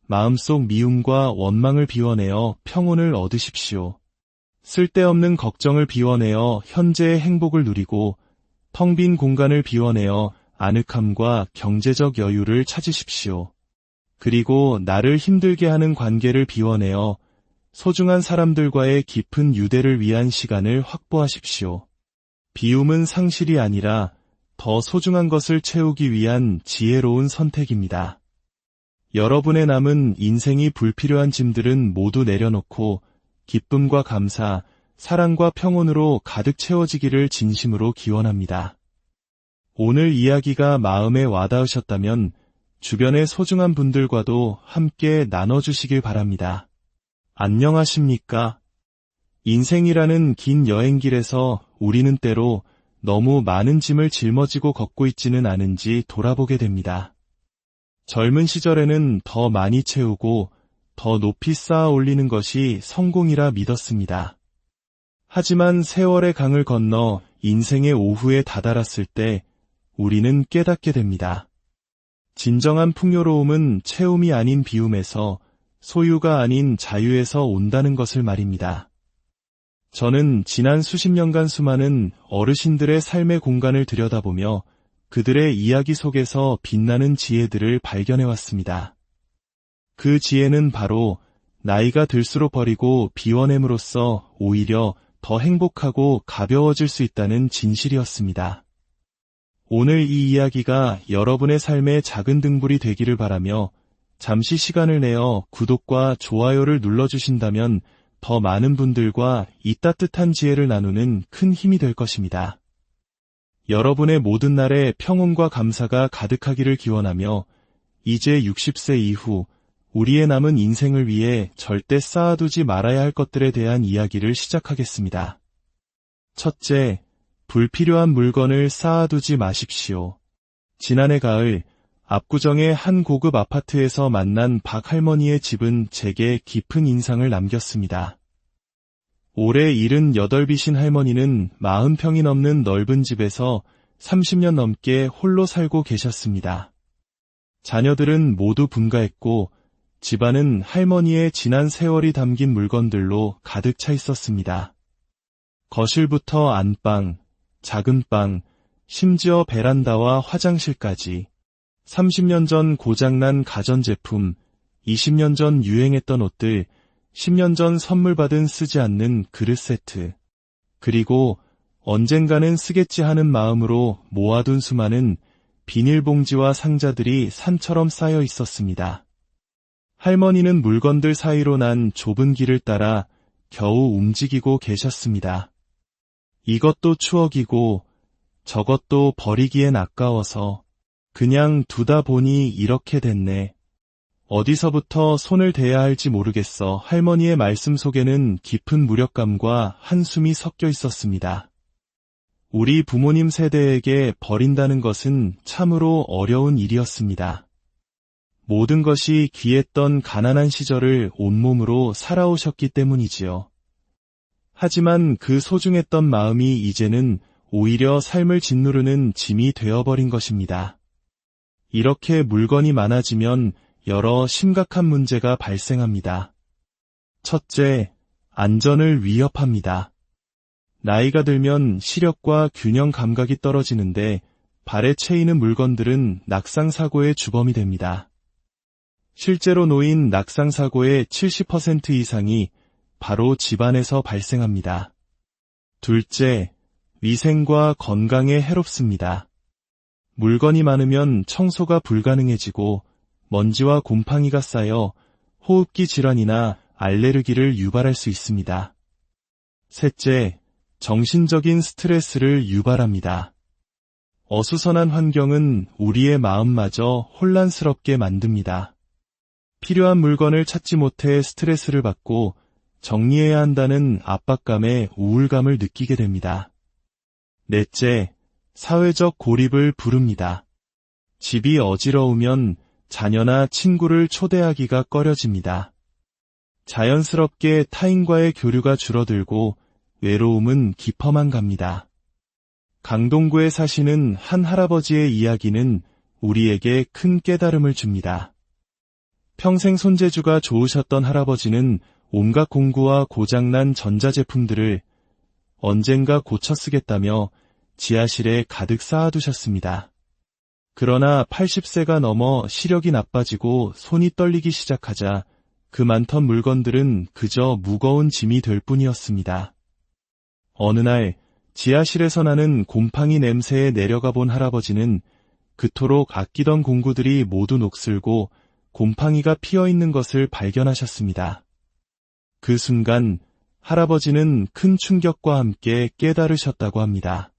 마음속 미움과 원망을 비워내어 평온을 얻으십시오. 쓸데없는 걱정을 비워내어 현재의 행복을 누리고 텅 빈 공간을 비워내어 아늑함과 경제적 여유를 찾으십시오. 그리고 나를 힘들게 하는 관계를 비워내어 소중한 사람들과의 깊은 유대를 위한 시간을 확보하십시오. 비움은 상실이 아니라 더 소중한 것을 채우기 위한 지혜로운 선택입니다. 여러분의 남은 인생이 불필요한 짐들은 모두 내려놓고 기쁨과 감사, 사랑과 평온으로 가득 채워지기를 진심으로 기원합니다. 오늘 이야기가 마음에 와닿으셨다면 주변의 소중한 분들과도 함께 나눠주시길 바랍니다. 안녕하십니까? 인생이라는 긴 여행길에서 우리는 때로 너무 많은 짐을 짊어지고 걷고 있지는 않은지 돌아보게 됩니다. 젊은 시절에는 더 많이 채우고 더 높이 쌓아 올리는 것이 성공이라 믿었습니다. 하지만 세월의 강을 건너 인생의 오후에 다다랐을 때 우리는 깨닫게 됩니다. 진정한 풍요로움은 채움이 아닌 비움에서, 소유가 아닌 자유에서 온다는 것을 말입니다. 저는 지난 수십 년간 수많은 어르신들의 삶의 공간을 들여다보며 그들의 이야기 속에서 빛나는 지혜들을 발견해왔습니다. 그 지혜는 바로 나이가 들수록 버리고 비워냄으로써 오히려 더 행복하고 가벼워질 수 있다는 진실이었습니다. 오늘 이 이야기가 여러분의 삶의 작은 등불이 되기를 바라며 잠시 시간을 내어 구독과 좋아요를 눌러주신다면 더 많은 분들과 이 따뜻한 지혜를 나누는 큰 힘이 될 것입니다. 여러분의 모든 날에 평온과 감사가 가득하기를 기원하며 이제 60세 이후 우리의 남은 인생을 위해 절대 쌓아두지 말아야 할 것들에 대한 이야기를 시작하겠습니다. 첫째, 불필요한 물건을 쌓아두지 마십시오. 지난해 가을, 압구정의 한 고급 아파트에서 만난 박 할머니의 집은 제게 깊은 인상을 남겼습니다. 올해 78이신 할머니는 40평이 넘는 넓은 집에서 30년 넘게 홀로 살고 계셨습니다. 자녀들은 모두 분가했고 집안은 할머니의 지난 세월이 담긴 물건들로 가득 차 있었습니다. 거실부터 안방, 작은 방, 심지어 베란다와 화장실까지 30년 전 고장난 가전제품, 20년 전 유행했던 옷들, 10년 전 선물 받은 쓰지 않는 그릇 세트, 그리고 언젠가는 쓰겠지 하는 마음으로 모아둔 수많은 비닐봉지와 상자들이 산처럼 쌓여 있었습니다. 할머니는 물건들 사이로 난 좁은 길을 따라 겨우 움직이고 계셨습니다. 이것도 추억이고 저것도 버리기엔 아까워서 그냥 두다 보니 이렇게 됐네. 어디서부터 손을 대야 할지 모르겠어. 할머니의 말씀 속에는 깊은 무력감과 한숨이 섞여 있었습니다. 우리 부모님 세대에게 버린다는 것은 참으로 어려운 일이었습니다. 모든 것이 귀했던 가난한 시절을 온몸으로 살아오셨기 때문이지요. 하지만 그 소중했던 마음이 이제는 오히려 삶을 짓누르는 짐이 되어버린 것입니다. 이렇게 물건이 많아지면 여러 심각한 문제가 발생합니다. 첫째, 안전을 위협합니다. 나이가 들면 시력과 균형 감각이 떨어지는데 발에 채이는 물건들은 낙상사고의 주범이 됩니다. 실제로 놓인 낙상사고의 70% 이상이 바로 집안에서 발생합니다. 둘째, 위생과 건강에 해롭습니다. 물건이 많으면 청소가 불가능해지고 먼지와 곰팡이가 쌓여 호흡기 질환이나 알레르기를 유발할 수 있습니다. 셋째, 정신적인 스트레스를 유발합니다. 어수선한 환경은 우리의 마음마저 혼란스럽게 만듭니다. 필요한 물건을 찾지 못해 스트레스를 받고 정리해야 한다는 압박감에 우울감을 느끼게 됩니다. 넷째, 사회적 고립을 부릅니다. 집이 어지러우면 자녀나 친구를 초대하기가 꺼려집니다. 자연스럽게 타인과의 교류가 줄어들고 외로움은 깊어만 갑니다. 강동구에 사시는 한 할아버지의 이야기는 우리에게 큰 깨달음을 줍니다. 평생 손재주가 좋으셨던 할아버지는 온갖 공구와 고장난 전자제품들을 언젠가 고쳐 쓰겠다며 지하실에 가득 쌓아두셨습니다. 그러나 80세가 넘어 시력이 나빠지고 손이 떨리기 시작하자 그 많던 물건들은 그저 무거운 짐이 될 뿐이었습니다. 어느 날 지하실에서 나는 곰팡이 냄새에 내려가 본 할아버지는 그토록 아끼던 공구들이 모두 녹슬고 곰팡이가 피어있는 것을 발견하셨습니다. 그 순간 할아버지는 큰 충격과 함께 깨달으셨다고 합니다.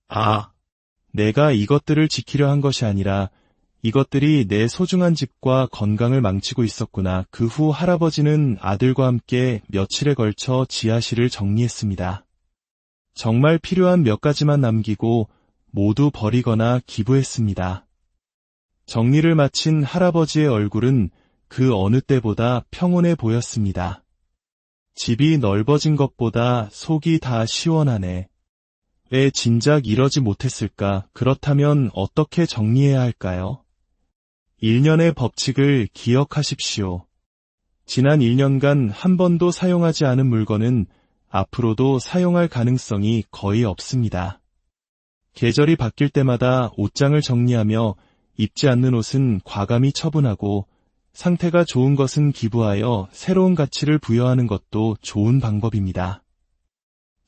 아, 내가 이것들을 지키려 한 것이 아니라 이것들이 내 소중한 집과 건강을 망치고 있었구나. 그 후 할아버지는 아들과 함께 며칠에 걸쳐 지하실을 정리했습니다. 정말 필요한 몇 가지만 남기고 모두 버리거나 기부했습니다. 정리를 마친 할아버지의 얼굴은 그 어느 때보다 평온해 보였습니다. 집이 넓어진 것보다 속이 다 시원하네. 왜 진작 이러지 못했을까? 그렇다면 어떻게 정리해야 할까요? 1년의 법칙을 기억하십시오. 지난 1년간 한 번도 사용하지 않은 물건은 앞으로도 사용할 가능성이 거의 없습니다. 계절이 바뀔 때마다 옷장을 정리하며 입지 않는 옷은 과감히 처분하고 상태가 좋은 것은 기부하여 새로운 가치를 부여하는 것도 좋은 방법입니다.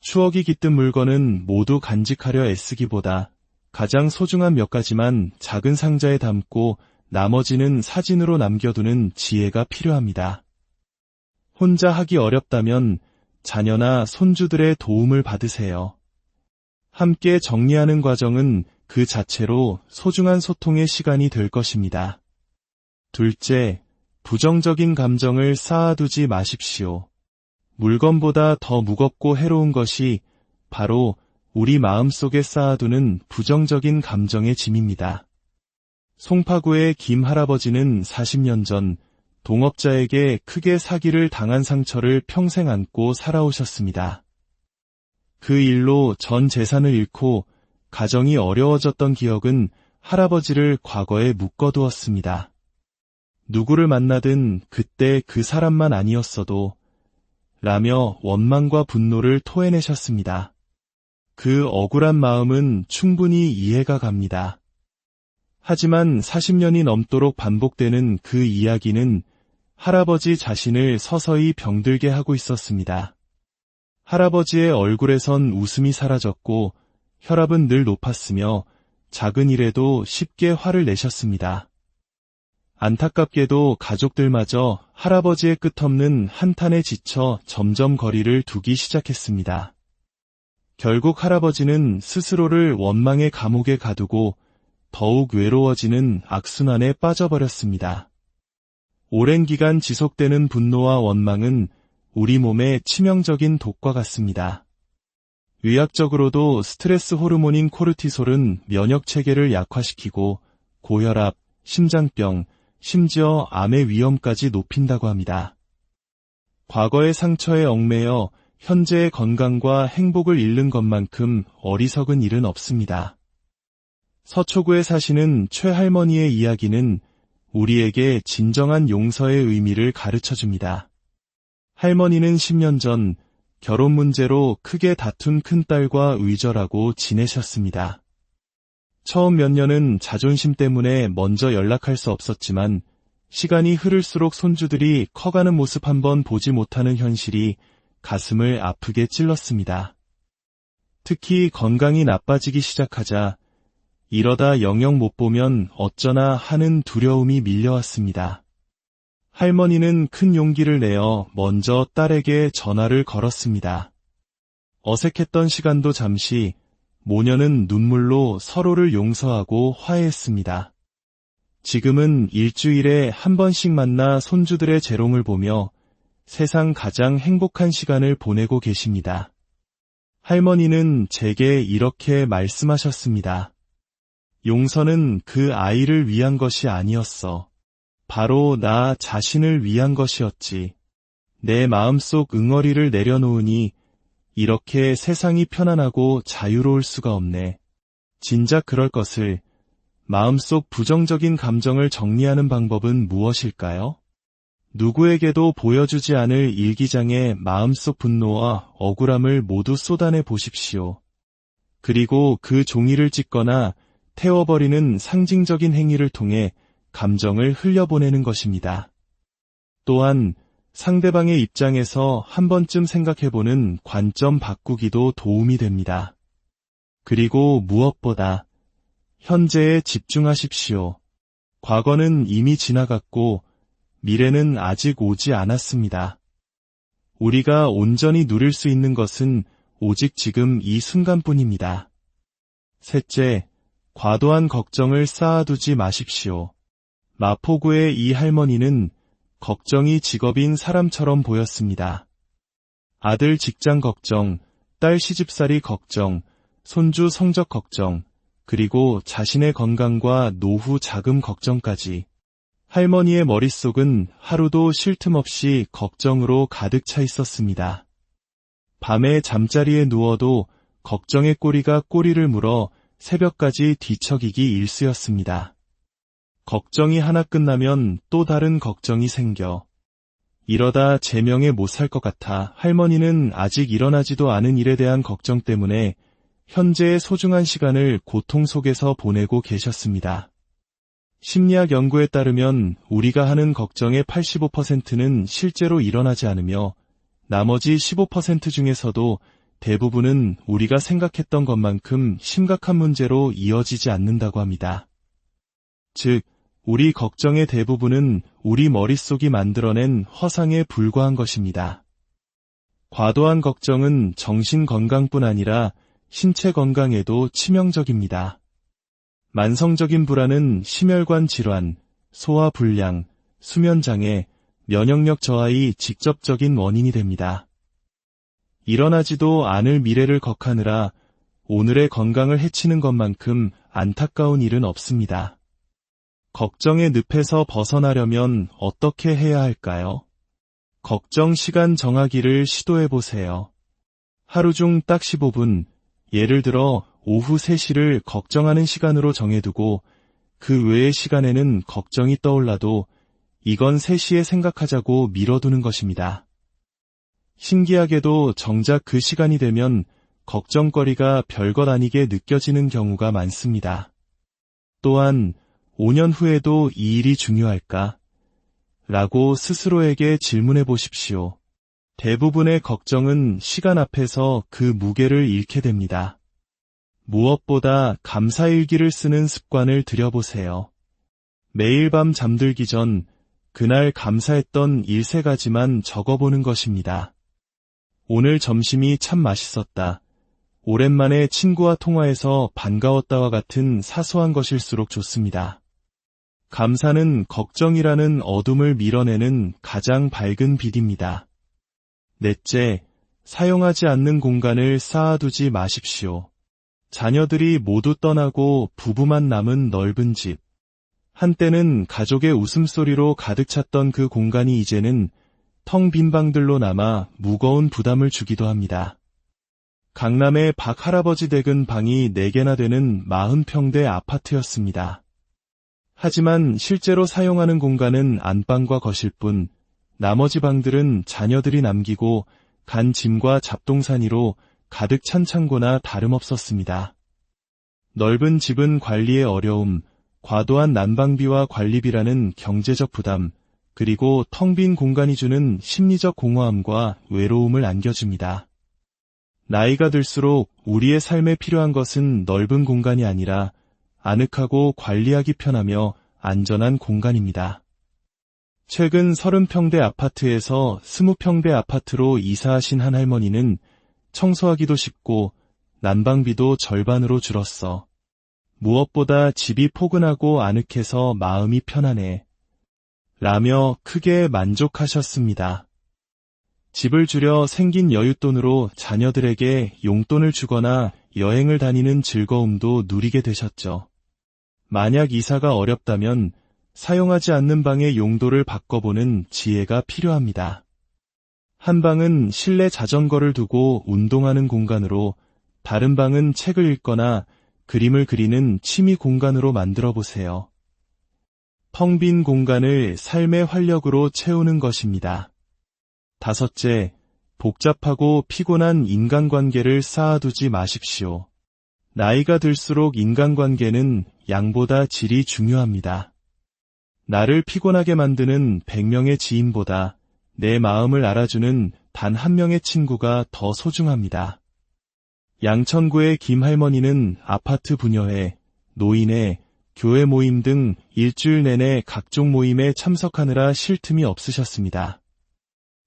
추억이 깃든 물건은 모두 간직하려 애쓰기보다 가장 소중한 몇 가지만 작은 상자에 담고 나머지는 사진으로 남겨두는 지혜가 필요합니다. 혼자 하기 어렵다면 자녀나 손주들의 도움을 받으세요. 함께 정리하는 과정은 그 자체로 소중한 소통의 시간이 될 것입니다. 둘째, 부정적인 감정을 쌓아두지 마십시오. 물건보다 더 무겁고 해로운 것이 바로 우리 마음속에 쌓아두는 부정적인 감정의 짐입니다. 송파구의 김 할아버지는 40년 전 동업자에게 크게 사기를 당한 상처를 평생 안고 살아오셨습니다. 그 일로 전 재산을 잃고 가정이 어려워졌던 기억은 할아버지를 과거에 묶어두었습니다. 누구를 만나든 그때 그 사람만 아니었어도 라며 원망과 분노를 토해내셨습니다. 그 억울한 마음은 충분히 이해가 갑니다. 하지만 40년이 넘도록 반복되는 그 이야기는 할아버지 자신을 서서히 병들게 하고 있었습니다. 할아버지의 얼굴에선 웃음이 사라졌고 혈압은 늘 높았으며 작은 일에도 쉽게 화를 내셨습니다. 안타깝게도 가족들마저 할아버지의 끝없는 한탄에 지쳐 점점 거리를 두기 시작했습니다. 결국 할아버지는 스스로를 원망의 감옥에 가두고 더욱 외로워지는 악순환에 빠져버렸습니다. 오랜 기간 지속되는 분노와 원망은 우리 몸에 치명적인 독과 같습니다. 의학적으로도 스트레스 호르몬인 코르티솔은 면역체계를 약화시키고 고혈압, 심장병, 심지어 암의 위험까지 높인다고 합니다. 과거의 상처에 얽매여 현재의 건강과 행복을 잃는 것만큼 어리석은 일은 없습니다. 서초구에 사시는 최할머니의 이야기는 우리에게 진정한 용서의 의미를 가르쳐줍니다. 할머니는 10년 전 결혼 문제로 크게 다툰 큰딸과 의절하고 지내셨습니다. 처음 몇 년은 자존심 때문에 먼저 연락할 수 없었지만 시간이 흐를수록 손주들이 커가는 모습 한번 보지 못하는 현실이 가슴을 아프게 찔렀습니다. 특히 건강이 나빠지기 시작하자 이러다 영영 못 보면 어쩌나 하는 두려움이 밀려왔습니다. 할머니는 큰 용기를 내어 먼저 딸에게 전화를 걸었습니다. 어색했던 시간도 잠시 모녀는 눈물로 서로를 용서하고 화해했습니다. 지금은 일주일에 한 번씩 만나 손주들의 재롱을 보며 세상 가장 행복한 시간을 보내고 계십니다. 할머니는 제게 이렇게 말씀하셨습니다. 용서는 그 아이를 위한 것이 아니었어. 바로 나 자신을 위한 것이었지. 내 마음속 응어리를 내려놓으니 이렇게 세상이 편안하고 자유로울 수가 없네. 진작 그럴 것을. 마음속 부정적인 감정을 정리하는 방법은 무엇일까요? 누구에게도 보여주지 않을 일기장에 마음속 분노와 억울함을 모두 쏟아내 보십시오. 그리고 그 종이를 찢거나 태워버리는 상징적인 행위를 통해 감정을 흘려보내는 것입니다. 또한 상대방의 입장에서 한 번쯤 생각해보는 관점 바꾸기도 도움이 됩니다. 그리고 무엇보다 현재에 집중하십시오. 과거는 이미 지나갔고 미래는 아직 오지 않았습니다. 우리가 온전히 누릴 수 있는 것은 오직 지금 이 순간뿐입니다. 셋째, 과도한 걱정을 쌓아두지 마십시오. 마포구의 이 할머니는 걱정이 직업인 사람처럼 보였습니다. 아들 직장 걱정, 딸 시집살이 걱정, 손주 성적 걱정, 그리고 자신의 건강과 노후 자금 걱정까지. 할머니의 머릿속은 하루도 쉴 틈 없이 걱정으로 가득 차 있었습니다. 밤에 잠자리에 누워도 걱정의 꼬리가 꼬리를 물어 새벽까지 뒤척이기 일쑤였습니다. 걱정이 하나 끝나면 또 다른 걱정이 생겨. 이러다 제명에 못 살 것 같아 할머니는 아직 일어나지도 않은 일에 대한 걱정 때문에 현재의 소중한 시간을 고통 속에서 보내고 계셨습니다. 심리학 연구에 따르면 우리가 하는 걱정의 85%는 실제로 일어나지 않으며 나머지 15% 중에서도 대부분은 우리가 생각했던 것만큼 심각한 문제로 이어지지 않는다고 합니다. 즉, 우리 걱정의 대부분은 우리 머릿속이 만들어낸 허상에 불과한 것입니다. 과도한 걱정은 정신 건강뿐 아니라 신체 건강에도 치명적입니다. 만성적인 불안은 심혈관 질환, 소화불량, 수면장애, 면역력 저하의 직접적인 원인이 됩니다. 일어나지도 않을 미래를 걱하느라 오늘의 건강을 해치는 것만큼 안타까운 일은 없습니다. 걱정의 늪에서 벗어나려면 어떻게 해야 할까요? 걱정 시간 정하기를 시도해보세요. 하루 중 딱 15분, 예를 들어 오후 3시를 걱정하는 시간으로 정해두고 그 외의 시간에는 걱정이 떠올라도 이건 3시에 생각하자고 미뤄두는 것입니다. 신기하게도 정작 그 시간이 되면 걱정거리가 별것 아니게 느껴지는 경우가 많습니다. 또한 5년 후에도 이 일이 중요할까? 라고 스스로에게 질문해 보십시오. 대부분의 걱정은 시간 앞에서 그 무게를 잃게 됩니다. 무엇보다 감사일기를 쓰는 습관을 들여보세요. 매일 밤 잠들기 전 그날 감사했던 1-3가지만 적어보는 것입니다. 오늘 점심이 참 맛있었다. 오랜만에 친구와 통화해서 반가웠다와 같은 사소한 것일수록 좋습니다. 감사는 걱정이라는 어둠을 밀어내는 가장 밝은 빛입니다. 넷째, 사용하지 않는 공간을 쌓아두지 마십시오. 자녀들이 모두 떠나고 부부만 남은 넓은 집. 한때는 가족의 웃음소리로 가득 찼던 그 공간이 이제는 텅 빈 방들로 남아 무거운 부담을 주기도 합니다. 강남의 박 할아버지 댁은 방이 4개나 되는 40평대 아파트였습니다. 하지만 실제로 사용하는 공간은 안방과 거실뿐, 나머지 방들은 자녀들이 남기고 간 짐과 잡동사니로 가득 찬 창고나 다름없었습니다. 넓은 집은 관리의 어려움, 과도한 난방비와 관리비라는 경제적 부담, 그리고 텅 빈 공간이 주는 심리적 공허함과 외로움을 안겨줍니다. 나이가 들수록 우리의 삶에 필요한 것은 넓은 공간이 아니라 아늑하고 관리하기 편하며 안전한 공간입니다. 최근 30평대 아파트에서 20평대 아파트로 이사하신 한 할머니는 청소하기도 쉽고 난방비도 절반으로 줄었어. 무엇보다 집이 포근하고 아늑해서 마음이 편하네. 라며 크게 만족하셨습니다. 집을 줄여 생긴 여윳돈으로 자녀들에게 용돈을 주거나 여행을 다니는 즐거움도 누리게 되셨죠. 만약 이사가 어렵다면 사용하지 않는 방의 용도를 바꿔보는 지혜가 필요합니다. 한 방은 실내 자전거를 두고 운동하는 공간으로, 다른 방은 책을 읽거나 그림을 그리는 취미 공간으로 만들어 보세요. 텅 빈 공간을 삶의 활력으로 채우는 것입니다. 5째, 복잡하고 피곤한 인간관계를 쌓아두지 마십시오. 나이가 들수록 인간관계는 양보다 질이 중요합니다. 나를 피곤하게 만드는 100명의 지인보다 내 마음을 알아주는 단 한 명의 친구가 더 소중합니다. 양천구의 김 할머니는 아파트 분여회, 노인회, 교회 모임 등 일주일 내내 각종 모임에 참석하느라 쉴 틈이 없으셨습니다.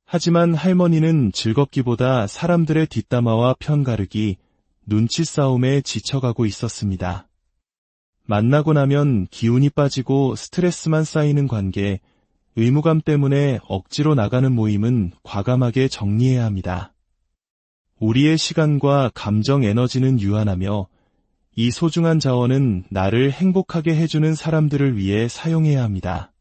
하지만 할머니는 즐겁기보다 사람들의 뒷담화와 편가르기, 눈치 싸움에 지쳐가고 있었습니다. 만나고 나면 기운이 빠지고 스트레스만 쌓이는 관계, 의무감 때문에 억지로 나가는 모임은 과감하게 정리해야 합니다. 우리의 시간과 감정 에너지는 유한하며 이 소중한 자원은 나를 행복하게 해주는 사람들을 위해 사용해야 합니다.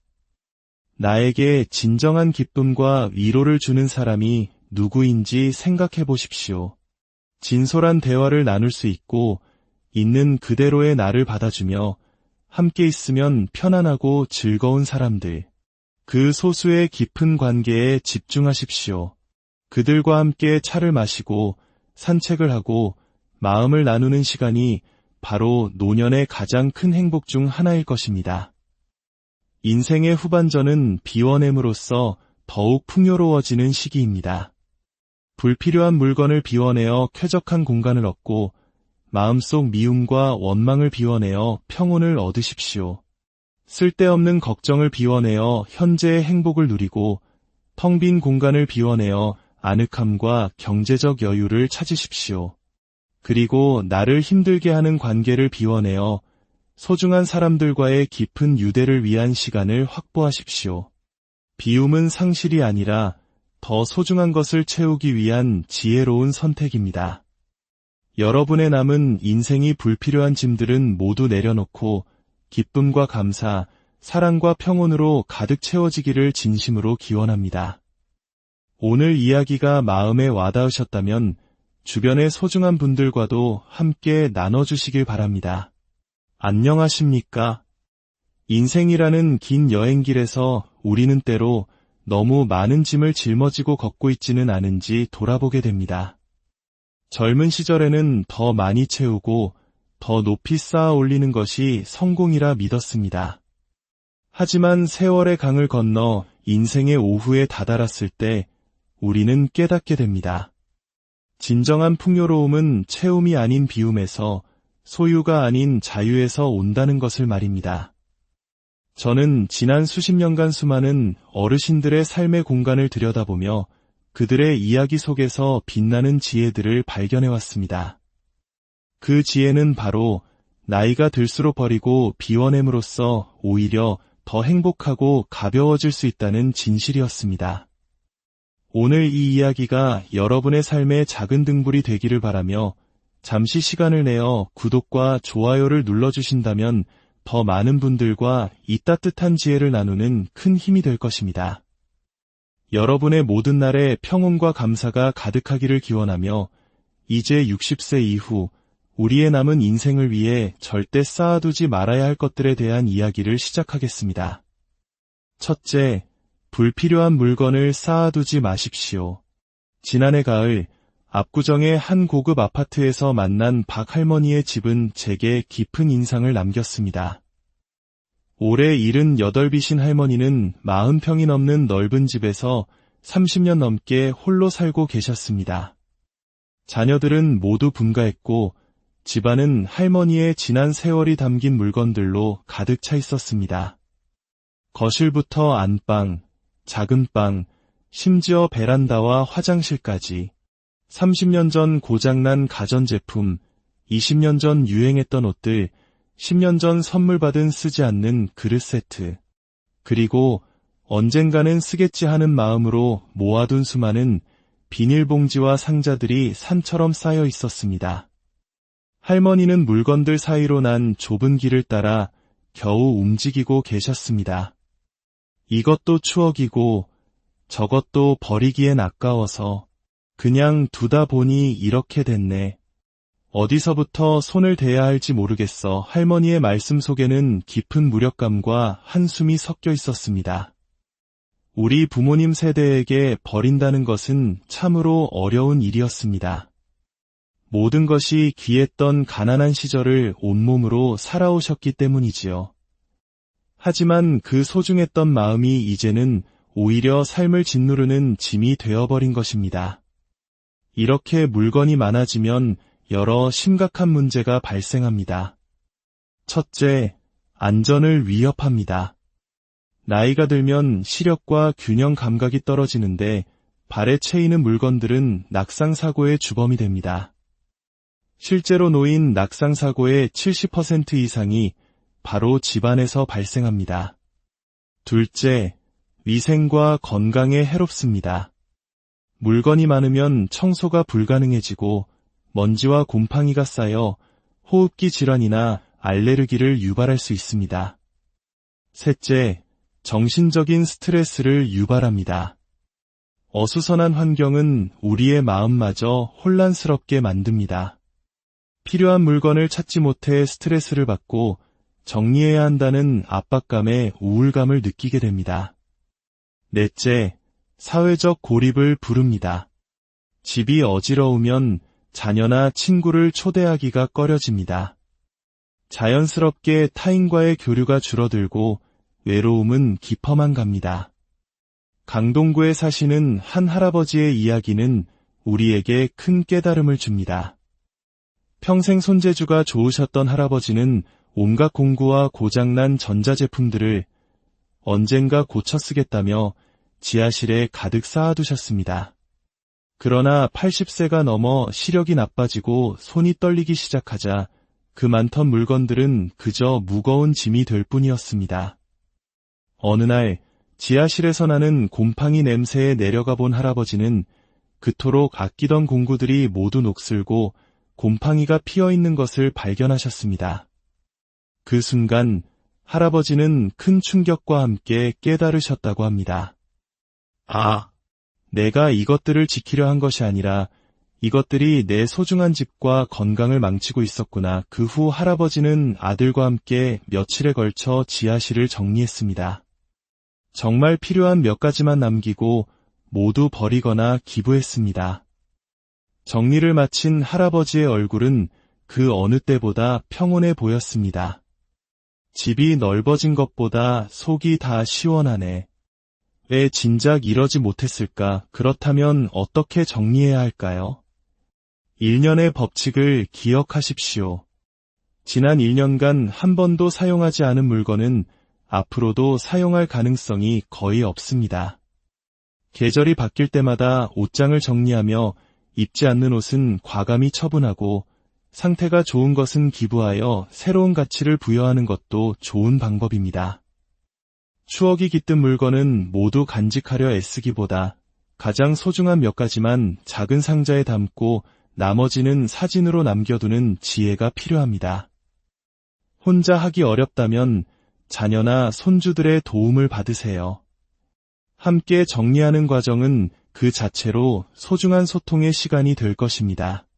나에게 진정한 기쁨과 위로를 주는 사람이 누구인지 생각해 보십시오. 진솔한 대화를 나눌 수 있고 있는 그대로의 나를 받아주며 함께 있으면 편안하고 즐거운 사람들, 그 소수의 깊은 관계에 집중하십시오. 그들과 함께 차를 마시고 산책을 하고 마음을 나누는 시간이 바로 노년의 가장 큰 행복 중 하나일 것입니다. 인생의 후반전은 비워냄으로써 더욱 풍요로워지는 시기입니다. 불필요한 물건을 비워내어 쾌적한 공간을 얻고 마음속 미움과 원망을 비워내어 평온을 얻으십시오. 쓸데없는 걱정을 비워내어 현재의 행복을 누리고 텅 빈 공간을 비워내어 아늑함과 경제적 여유를 찾으십시오. 그리고 나를 힘들게 하는 관계를 비워내어 소중한 사람들과의 깊은 유대를 위한 시간을 확보하십시오. 비움은 상실이 아니라 더 소중한 것을 채우기 위한 지혜로운 선택입니다. 여러분의 남은 인생이 불필요한 짐들은 모두 내려놓고 기쁨과 감사, 사랑과 평온으로 가득 채워지기를 진심으로 기원합니다. 오늘 이야기가 마음에 와닿으셨다면 주변의 소중한 분들과도 함께 나눠주시길 바랍니다. 안녕하십니까? 인생이라는 긴 여행길에서 우리는 때로 너무 많은 짐을 짊어지고 걷고 있지는 않은지 돌아보게 됩니다. 젊은 시절에는 더 많이 채우고 더 높이 쌓아 올리는 것이 성공이라 믿었습니다. 하지만 세월의 강을 건너 인생의 오후에 다다랐을 때 우리는 깨닫게 됩니다. 진정한 풍요로움은 채움이 아닌 비움에서, 소유가 아닌 자유에서 온다는 것을 말입니다. 저는 지난 수십 년간 수많은 어르신들의 삶의 공간을 들여다보며 그들의 이야기 속에서 빛나는 지혜들을 발견해왔습니다. 그 지혜는 바로 나이가 들수록 버리고 비워냄으로써 오히려 더 행복하고 가벼워질 수 있다는 진실이었습니다. 오늘 이 이야기가 여러분의 삶의 작은 등불이 되기를 바라며 잠시 시간을 내어 구독과 좋아요를 눌러주신다면 더 많은 분들과 이 따뜻한 지혜를 나누는 큰 힘이 될 것입니다. 여러분의 모든 날에 평온과 감사가 가득하기를 기원하며 이제 60세 이후 우리의 남은 인생을 위해 절대 쌓아두지 말아야 할 것들에 대한 이야기를 시작하겠습니다. 첫째, 불필요한 물건을 쌓아두지 마십시오. 지난해 가을, 압구정의 한 고급 아파트에서 만난 박 할머니의 집은 제게 깊은 인상을 남겼습니다. 올해 78이신 할머니는 40평이 넘는 넓은 집에서 30년 넘게 홀로 살고 계셨습니다. 자녀들은 모두 분가했고 집안은 할머니의 지난 세월이 담긴 물건들로 가득 차 있었습니다. 거실부터 안방, 작은 방, 심지어 베란다와 화장실까지 30년 전 고장난 가전제품, 20년 전 유행했던 옷들, 10년 전 선물 받은 쓰지 않는 그릇 세트, 그리고 언젠가는 쓰겠지 하는 마음으로 모아둔 수많은 비닐봉지와 상자들이 산처럼 쌓여 있었습니다. 할머니는 물건들 사이로 난 좁은 길을 따라 겨우 움직이고 계셨습니다. 이것도 추억이고 저것도 버리기엔 아까워서 그냥 두다 보니 이렇게 됐네. 어디서부터 손을 대야 할지 모르겠어. 할머니의 말씀 속에는 깊은 무력감과 한숨이 섞여 있었습니다. 우리 부모님 세대에게 버린다는 것은 참으로 어려운 일이었습니다. 모든 것이 귀했던 가난한 시절을 온몸으로 살아오셨기 때문이지요. 하지만 그 소중했던 마음이 이제는 오히려 삶을 짓누르는 짐이 되어버린 것입니다. 이렇게 물건이 많아지면 여러 심각한 문제가 발생합니다. 첫째, 안전을 위협합니다. 나이가 들면 시력과 균형 감각이 떨어지는데 발에 채이는 물건들은 낙상사고의 주범이 됩니다. 실제로 놓인 낙상사고의 70% 이상이 바로 집안에서 발생합니다. 둘째, 위생과 건강에 해롭습니다. 물건이 많으면 청소가 불가능해지고 먼지와 곰팡이가 쌓여 호흡기 질환이나 알레르기를 유발할 수 있습니다. 셋째, 정신적인 스트레스를 유발합니다. 어수선한 환경은 우리의 마음마저 혼란스럽게 만듭니다. 필요한 물건을 찾지 못해 스트레스를 받고 정리해야 한다는 압박감에 우울감을 느끼게 됩니다. 넷째, 사회적 고립을 부릅니다. 집이 어지러우면 자녀나 친구를 초대하기가 꺼려집니다. 자연스럽게 타인과의 교류가 줄어들고 외로움은 깊어만 갑니다. 강동구에 사시는 한 할아버지의 이야기는 우리에게 큰 깨달음을 줍니다. 평생 손재주가 좋으셨던 할아버지는 온갖 공구와 고장난 전자제품들을 언젠가 고쳐 쓰겠다며 지하실에 가득 쌓아두셨습니다. 그러나 80세가 넘어 시력이 나빠지고 손이 떨리기 시작하자 그 많던 물건들은 그저 무거운 짐이 될 뿐이었습니다. 어느 날 지하실에서 나는 곰팡이 냄새에 내려가 본 할아버지는 그토록 아끼던 공구들이 모두 녹슬고 곰팡이가 피어있는 것을 발견하셨습니다. 그 순간 할아버지는 큰 충격과 함께 깨달으셨다고 합니다. 아, 내가 이것들을 지키려 한 것이 아니라 이것들이 내 소중한 집과 건강을 망치고 있었구나. 그 후 할아버지는 아들과 함께 며칠에 걸쳐 지하실을 정리했습니다. 정말 필요한 몇 가지만 남기고 모두 버리거나 기부했습니다. 정리를 마친 할아버지의 얼굴은 그 어느 때보다 평온해 보였습니다. 집이 넓어진 것보다 속이 다 시원하네. 왜 진작 이러지 못했을까? 그렇다면 어떻게 정리해야 할까요? 1년의 법칙을 기억하십시오. 지난 1년간 한 번도 사용하지 않은 물건은 앞으로도 사용할 가능성이 거의 없습니다. 계절이 바뀔 때마다 옷장을 정리하며 입지 않는 옷은 과감히 처분하고 상태가 좋은 것은 기부하여 새로운 가치를 부여하는 것도 좋은 방법입니다. 추억이 깃든 물건은 모두 간직하려 애쓰기보다 가장 소중한 몇 가지만 작은 상자에 담고 나머지는 사진으로 남겨두는 지혜가 필요합니다. 혼자 하기 어렵다면 자녀나 손주들의 도움을 받으세요. 함께 정리하는 과정은 그 자체로 소중한 소통의 시간이 될 것입니다.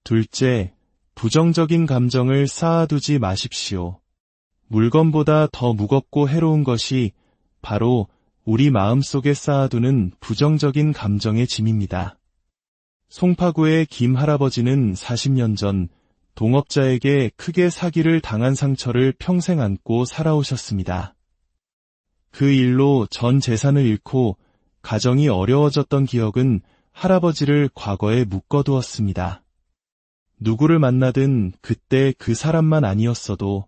둘째, 부정적인 감정을 쌓아두지 마십시오. 물건보다 더 무겁고 해로운 것이 바로 우리 마음속에 쌓아두는 부정적인 감정의 짐입니다. 송파구의 김 할아버지는 40년 전 동업자에게 크게 사기를 당한 상처를 평생 안고 살아오셨습니다. 그 일로 전 재산을 잃고 가정이 어려워졌던 기억은 할아버지를 과거에 묶어두었습니다. 누구를 만나든 그때 그 사람만 아니었어도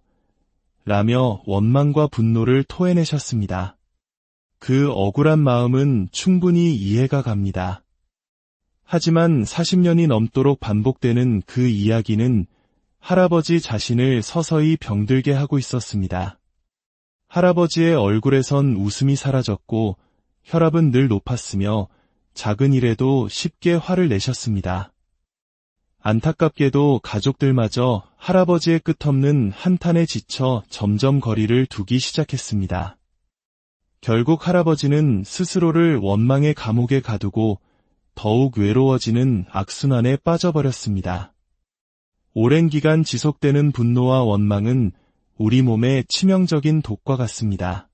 라며 원망과 분노를 토해내셨습니다. 그 억울한 마음은 충분히 이해가 갑니다. 하지만 40년이 넘도록 반복되는 그 이야기는 할아버지 자신을 서서히 병들게 하고 있었습니다. 할아버지의 얼굴에선 웃음이 사라졌고 혈압은 늘 높았으며 작은 일에도 쉽게 화를 내셨습니다. 안타깝게도 가족들마저 할아버지의 끝없는 한탄에 지쳐 점점 거리를 두기 시작했습니다. 결국 할아버지는 스스로를 원망의 감옥에 가두고 더욱 외로워지는 악순환에 빠져버렸습니다. 오랜 기간 지속되는 분노와 원망은 우리 몸에 치명적인 독과 같습니다.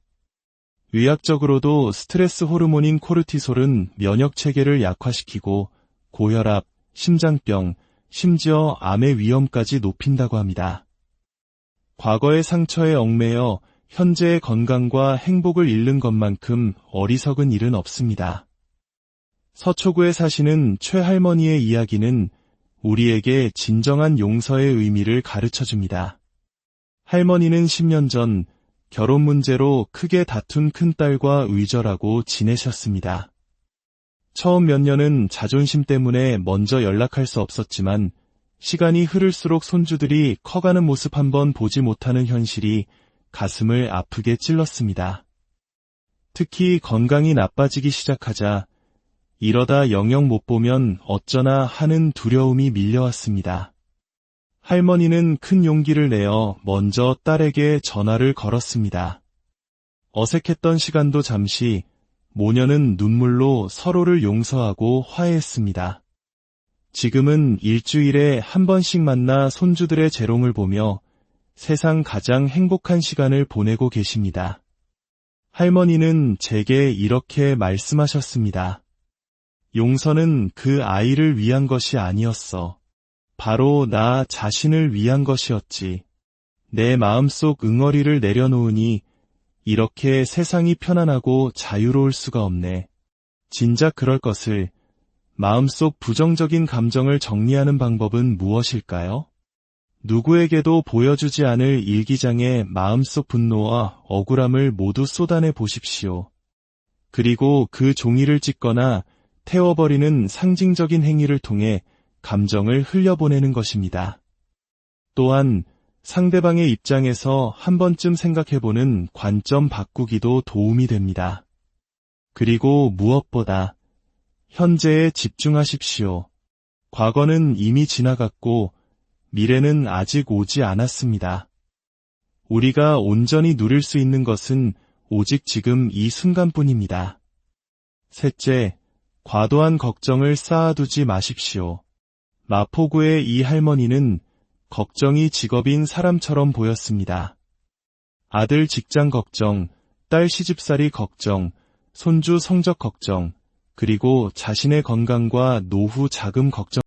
의학적으로도 스트레스 호르몬인 코르티솔은 면역체계를 약화시키고 고혈압, 심장병, 심지어 암의 위험까지 높인다고 합니다. 과거의 상처에 얽매여 현재의 건강과 행복을 잃는 것만큼 어리석은 일은 없습니다. 서초구에 사시는 최할머니의 이야기는 우리에게 진정한 용서의 의미를 가르쳐줍니다. 할머니는 10년 전 결혼 문제로 크게 다툰 큰딸과 의절하고 지내셨습니다. 처음 몇 년은 자존심 때문에 먼저 연락할 수 없었지만 시간이 흐를수록 손주들이 커가는 모습 한번 보지 못하는 현실이 가슴을 아프게 찔렀습니다. 특히 건강이 나빠지기 시작하자 이러다 영영 못 보면 어쩌나 하는 두려움이 밀려왔습니다. 할머니는 큰 용기를 내어 먼저 딸에게 전화를 걸었습니다. 어색했던 시간도 잠시 모녀는 눈물로 서로를 용서하고 화해했습니다. 지금은 일주일에 한 번씩 만나 손주들의 재롱을 보며 세상 가장 행복한 시간을 보내고 계십니다. 할머니는 제게 이렇게 말씀하셨습니다. 용서는 그 아이를 위한 것이 아니었어. 바로 나 자신을 위한 것이었지. 내 마음속 응어리를 내려놓으니 이렇게 세상이 편안하고 자유로울 수가 없네. 진작 그럴 것을. 마음속 부정적인 감정을 정리하는 방법은 무엇일까요? 누구에게도 보여주지 않을 일기장에 마음속 분노와 억울함을 모두 쏟아내 보십시오. 그리고 그 종이를 찢거나 태워버리는 상징적인 행위를 통해 감정을 흘려보내는 것입니다. 또한 상대방의 입장에서 한 번쯤 생각해보는 관점 바꾸기도 도움이 됩니다. 그리고 무엇보다 현재에 집중하십시오. 과거는 이미 지나갔고 미래는 아직 오지 않았습니다. 우리가 온전히 누릴 수 있는 것은 오직 지금 이 순간뿐입니다. 셋째, 과도한 걱정을 쌓아두지 마십시오. 마포구의 이 할머니는 걱정이 직업인 사람처럼 보였습니다. 아들 직장 걱정, 딸 시집살이 걱정, 손주 성적 걱정, 그리고 자신의 건강과 노후 자금 걱정